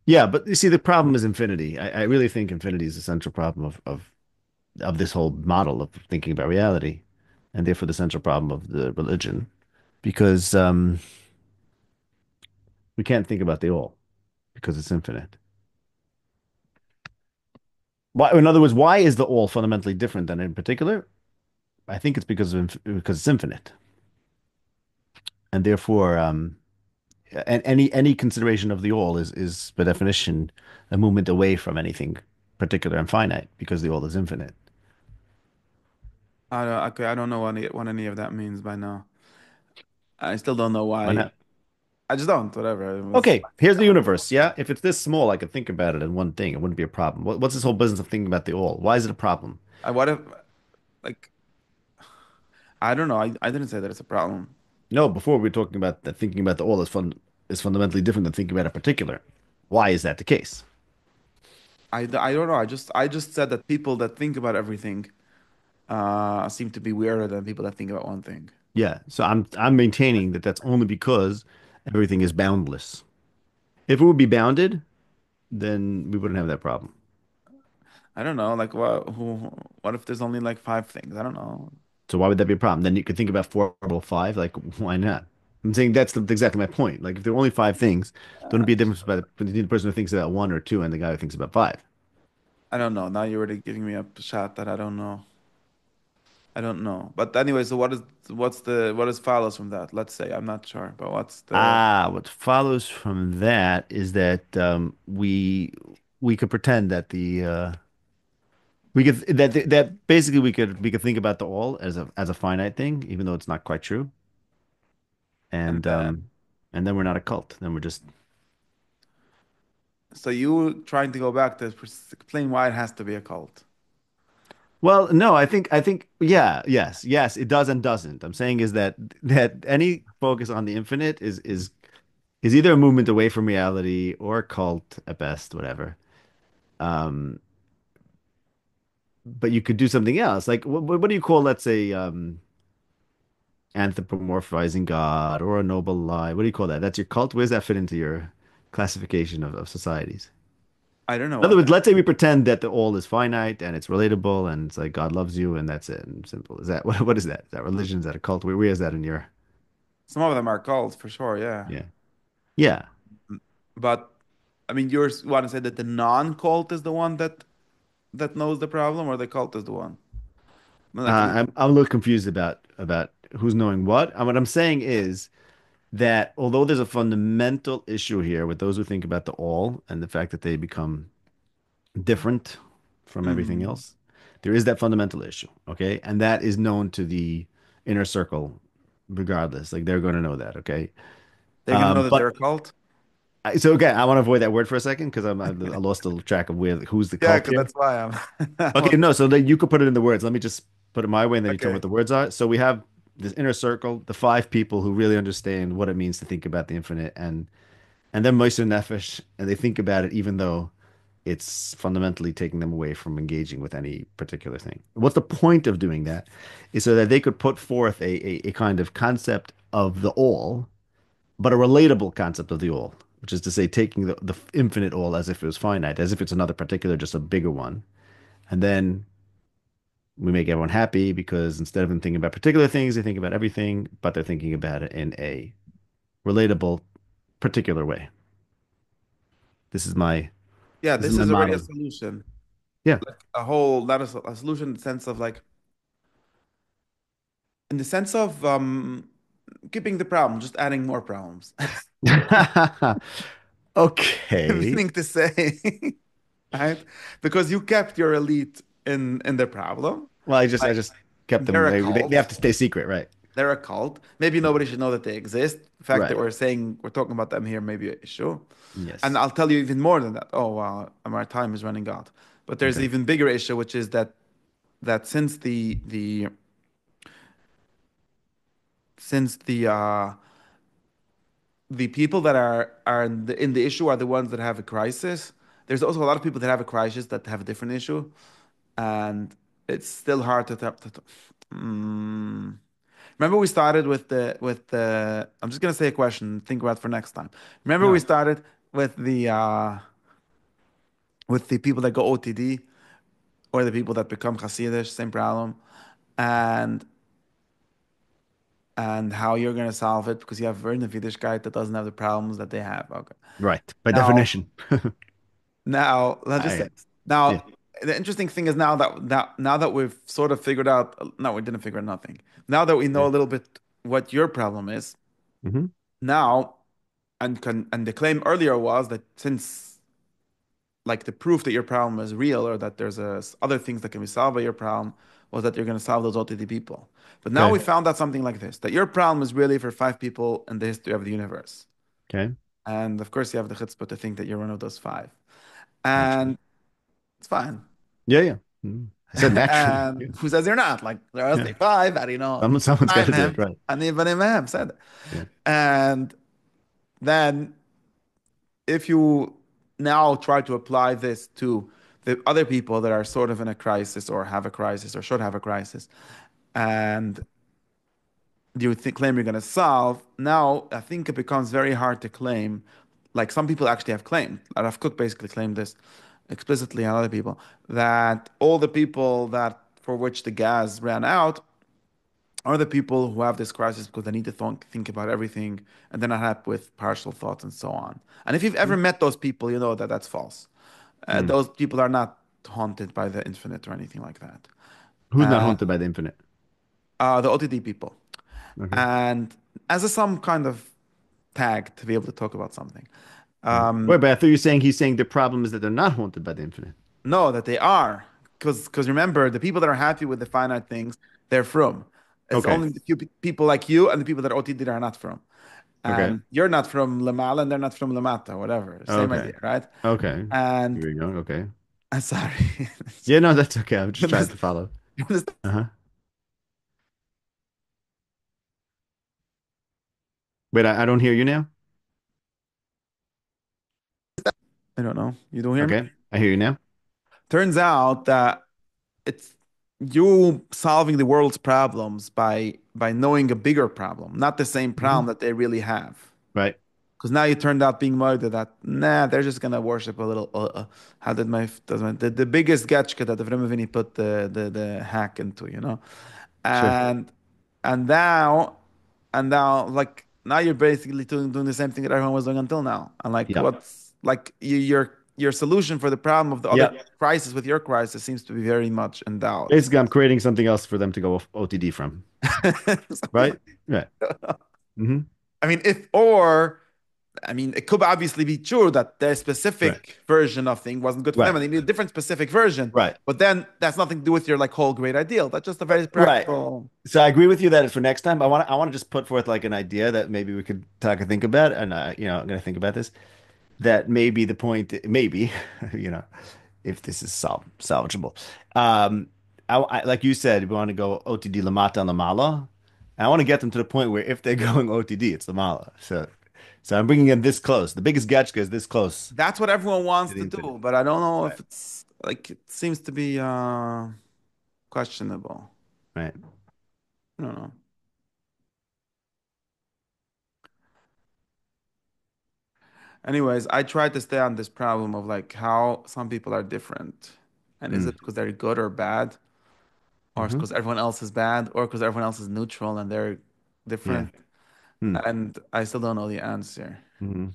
yeah, but you see, the problem is infinity. I really think infinity is the central problem of this whole model of thinking about reality, and therefore the central problem of the religion, because we can't think about the all because it's infinite. Why, in other words, why is the all fundamentally different than in particular? I think it's because it's infinite, and therefore, and any consideration of the all is by definition a movement away from anything particular and finite because the all is infinite. Okay, I don't know what any of that means by now. I still don't know Why why. not? I just don't. Whatever. It was. Okay, here's the universe. Yeah, if it's this small, I could think about it in one thing. It wouldn't be a problem. What's this whole business of thinking about the all? Why is it a problem? What if like I don't know. I didn't say that it's a problem. No, before we were talking about that thinking about the all is fundamentally different than thinking about a particular. Why is that the case? I don't know. I just said that people that think about everything seem to be weirder than people that think about one thing. Yeah, so I'm maintaining that that's only because everything is boundless. If it would be bounded, then we wouldn't have that problem. I don't know. Like what if there's only like five things? I don't know. So why would that be a problem? Then you could think about four or five. Like, why not? I'm saying exactly my point. Like, if there are only five things, don't it be a difference between the person who thinks about one or two and the guy who thinks about five? I don't know. Now you're already giving me a shot that I don't know. I don't know. But anyway, so what is follows from that? Let's say I'm not sure, but what's the What follows from that is that we could pretend that the we could that basically we could think about the all as a finite thing, even though it's not quite true. and And then and then we're not a cult. Then we're just so you trying to go back to explain why it has to be a cult. well, no, I think yeah, yes, it does and doesn't. I'm saying is that any focus on the infinite is either a movement away from reality or a cult at best, whatever. Um, but you could do something else. Like what do you call, let's say, anthropomorphizing God or a noble lie? What do you call that? That's your cult? Where does that fit into your classification of societies? I don't know In other what words, that. let's say we pretend that the all is finite and it's relatable and it's like God loves you and that's it and simple. Is that what is that? Is that religion? Is that a cult? Where is that in your Some of them are cults for sure, yeah. yeah. Yeah. But I mean, you want to say that the non-cult is the one that knows the problem, or the cult is the one? No, like I'm a little confused about who's knowing what. And what I'm saying is that although there's a fundamental issue here with those who think about the all and the fact that they become different from everything mhm. else, there is that fundamental issue, okay? And that is known to the inner circle regardless. Like they're going to know that, okay? They're gonna know that they're But a cult. so again, I want to avoid that word for a second because I lost a little track of who's the Yeah, cult because here. that's why I Okay, was no, so then you could put it in the words. Let me just put it my way, and then you tell me okay. what the words are. So we have this inner circle, the five people who really understand what it means to think about the infinite, and then Moisher Nefesh, and they think about it even though it's fundamentally taking them away from engaging with any particular thing. What's the point of doing that? Is so that they could put forth a kind of concept of the all, but a relatable concept of the all, which is to say, taking the infinite all as if it was finite, as if it's another particular, just a bigger one And then we make everyone happy because instead of them thinking about particular things, they think about everything, but they're thinking about it in a relatable, particular way. This is my Yeah, this is this my is already a model. solution. Yeah. A whole, not a solution in the sense of like, in the sense of keeping the problem, just adding more problems. Okay. Meaning to say, right? Because you kept your elite in their problem. Well, I Like just kept them. they're a They have cult. to stay secret, right? They're a cult. Maybe Yeah. nobody should know that they exist. The fact that Right. we're talking about them here may be an issue. And Yes. I'll tell you even more than that. Oh wow, our time is running out. But there's Okay. even bigger issue, which is that since the people that are in the issue are the ones that have a crisis. There's also a lot of people that have a crisis that have a different issue, and it's still hard Mm. Remember we started with the. I'm just gonna say a question. Think about for next time. Remember we No. started with the people that go OTD or the people that become Hasidish, same problem, and how you're gonna solve it because you have a version of Yiddishkeit that doesn't have the problems that they have. Okay. Right. By Now, definition. let's just say I this. yeah. Now, the interesting thing is now that we've sort of figured out. No, we didn't figure out nothing. Now that we know Yeah. a little bit what your problem is, Hmm. now and the claim earlier was that since like the proof that your problem is real or that there's other things that can be solved by your problem was that you're going to solve those OTD people. But now Okay. we found out something like this, that your problem is really for five people in the history of the universe. Okay. And of course, you have the chutzpah to think that you're one of those five. Naturally. And it's fine. Yeah. Yeah. Mhm. I said naturally. And Yeah. who says you're not? Like, there are Yeah. only five. How do you know? Someone's got I'm to do it. him. Right. And even him said it. Yeah. And then if you now try to apply this to the other people that are sort of in a crisis or have a crisis or should have a crisis, and you claim you're going to solve, now I think it becomes very hard to claim. Like some people actually have claimed, Rav Kook basically claimed this explicitly, and other people, that all the people that for which the gas ran out are the people who have this crisis because they need to think about everything and they're not happy with partial thoughts and so on. And if you've ever met those people, you know that that's false. Mm. Those people are not haunted by the infinite or anything like that. Who's not Uh, haunted by the infinite? the OTD people. Okay. And as a some kind of tag to be able to talk about something. Okay. Wait, Um, but I thought you were saying he's saying the problem is that they're not haunted by the infinite. no, that they are. Because remember, the people that are happy with the finite things, they're from. It's Okay. only the few people like you and the people that are OTD that are not from. Okay. And you're not from Lamala and they're not from Lamata, whatever. Same Okay. idea, right? Okay. And Here we go. Okay. I'm sorry. Yeah, no, that's okay. I'm just trying This- to follow. this- Uh-huh. Wait, I don't hear you now. I don't know. You don't hear me? Okay. I hear you now. Turns out that it's you solving the world's problems by knowing a bigger problem, not the same problem Hmm. that they really have. Right. Because now you turned out being murdered that nah, they're just gonna worship a little. How did the biggest getchka that the Vremavini put the hack into, Sure. and and now like now you're basically doing the same thing that everyone was doing until now. And like Yeah. what's like your solution for the problem of the other Yeah. crisis with your crisis seems to be very much in doubt. Basically, I'm creating something else for them to go OTD from. Something Right? like Right. Hmm. I mean, if or I mean, it could obviously be true that their Right. specific version of thing wasn't good for them, Right. and they need a different specific version. Right. But then that's nothing to do with your like whole great ideal. That's just a very Right. practical. So I agree with you that for next time, I want to just put forth like an idea that maybe we could talk and think about, and I'm gonna think about this. That may be the point, maybe, you know, if this is salvageable. Um, like you said, we want to go OTD Lamata and Lamala. I want to get them to the point where if they're going OTD, it's Lamala. So I'm bringing them this close. The biggest Getchka is this close That's what everyone wants to the to infinite. do, but I don't know Right. if it's like it seems to be questionable. Right. I don't know. Anyways, I try to stay on this problem of like how some people are different And is Mm. it because they're good or bad, or Hmm. because everyone else is bad, or because everyone else is neutral and they're Yeah. different? Mm. And I still don't know the answer. Hmm.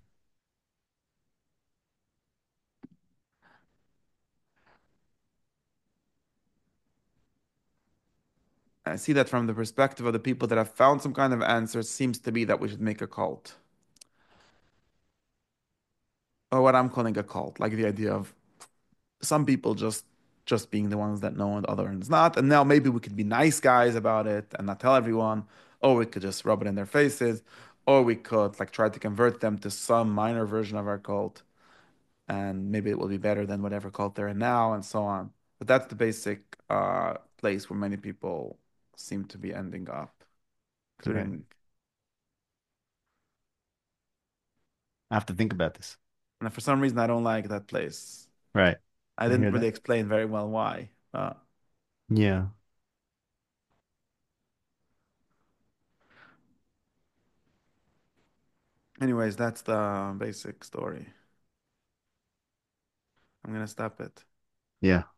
I see that from the perspective of the people that have found some kind of answer, seems to be that we should make a cult. Or what I'm calling a cult, like the idea of some people just being the ones that know and other ones not. And now maybe we could be nice guys about it and not tell everyone, or we could just rub it in their faces, or we could like try to convert them to some minor version of our cult, and maybe it will be better than whatever cult they're in now, and so on. But that's the basic place where many people seem to be ending up, Right. including. I have to think about this. And for some reason, I don't like that place. Right. I I didn't hear really that. explain very well why. Yeah. Anyways, that's the basic story. I'm gonna stop it. Yeah.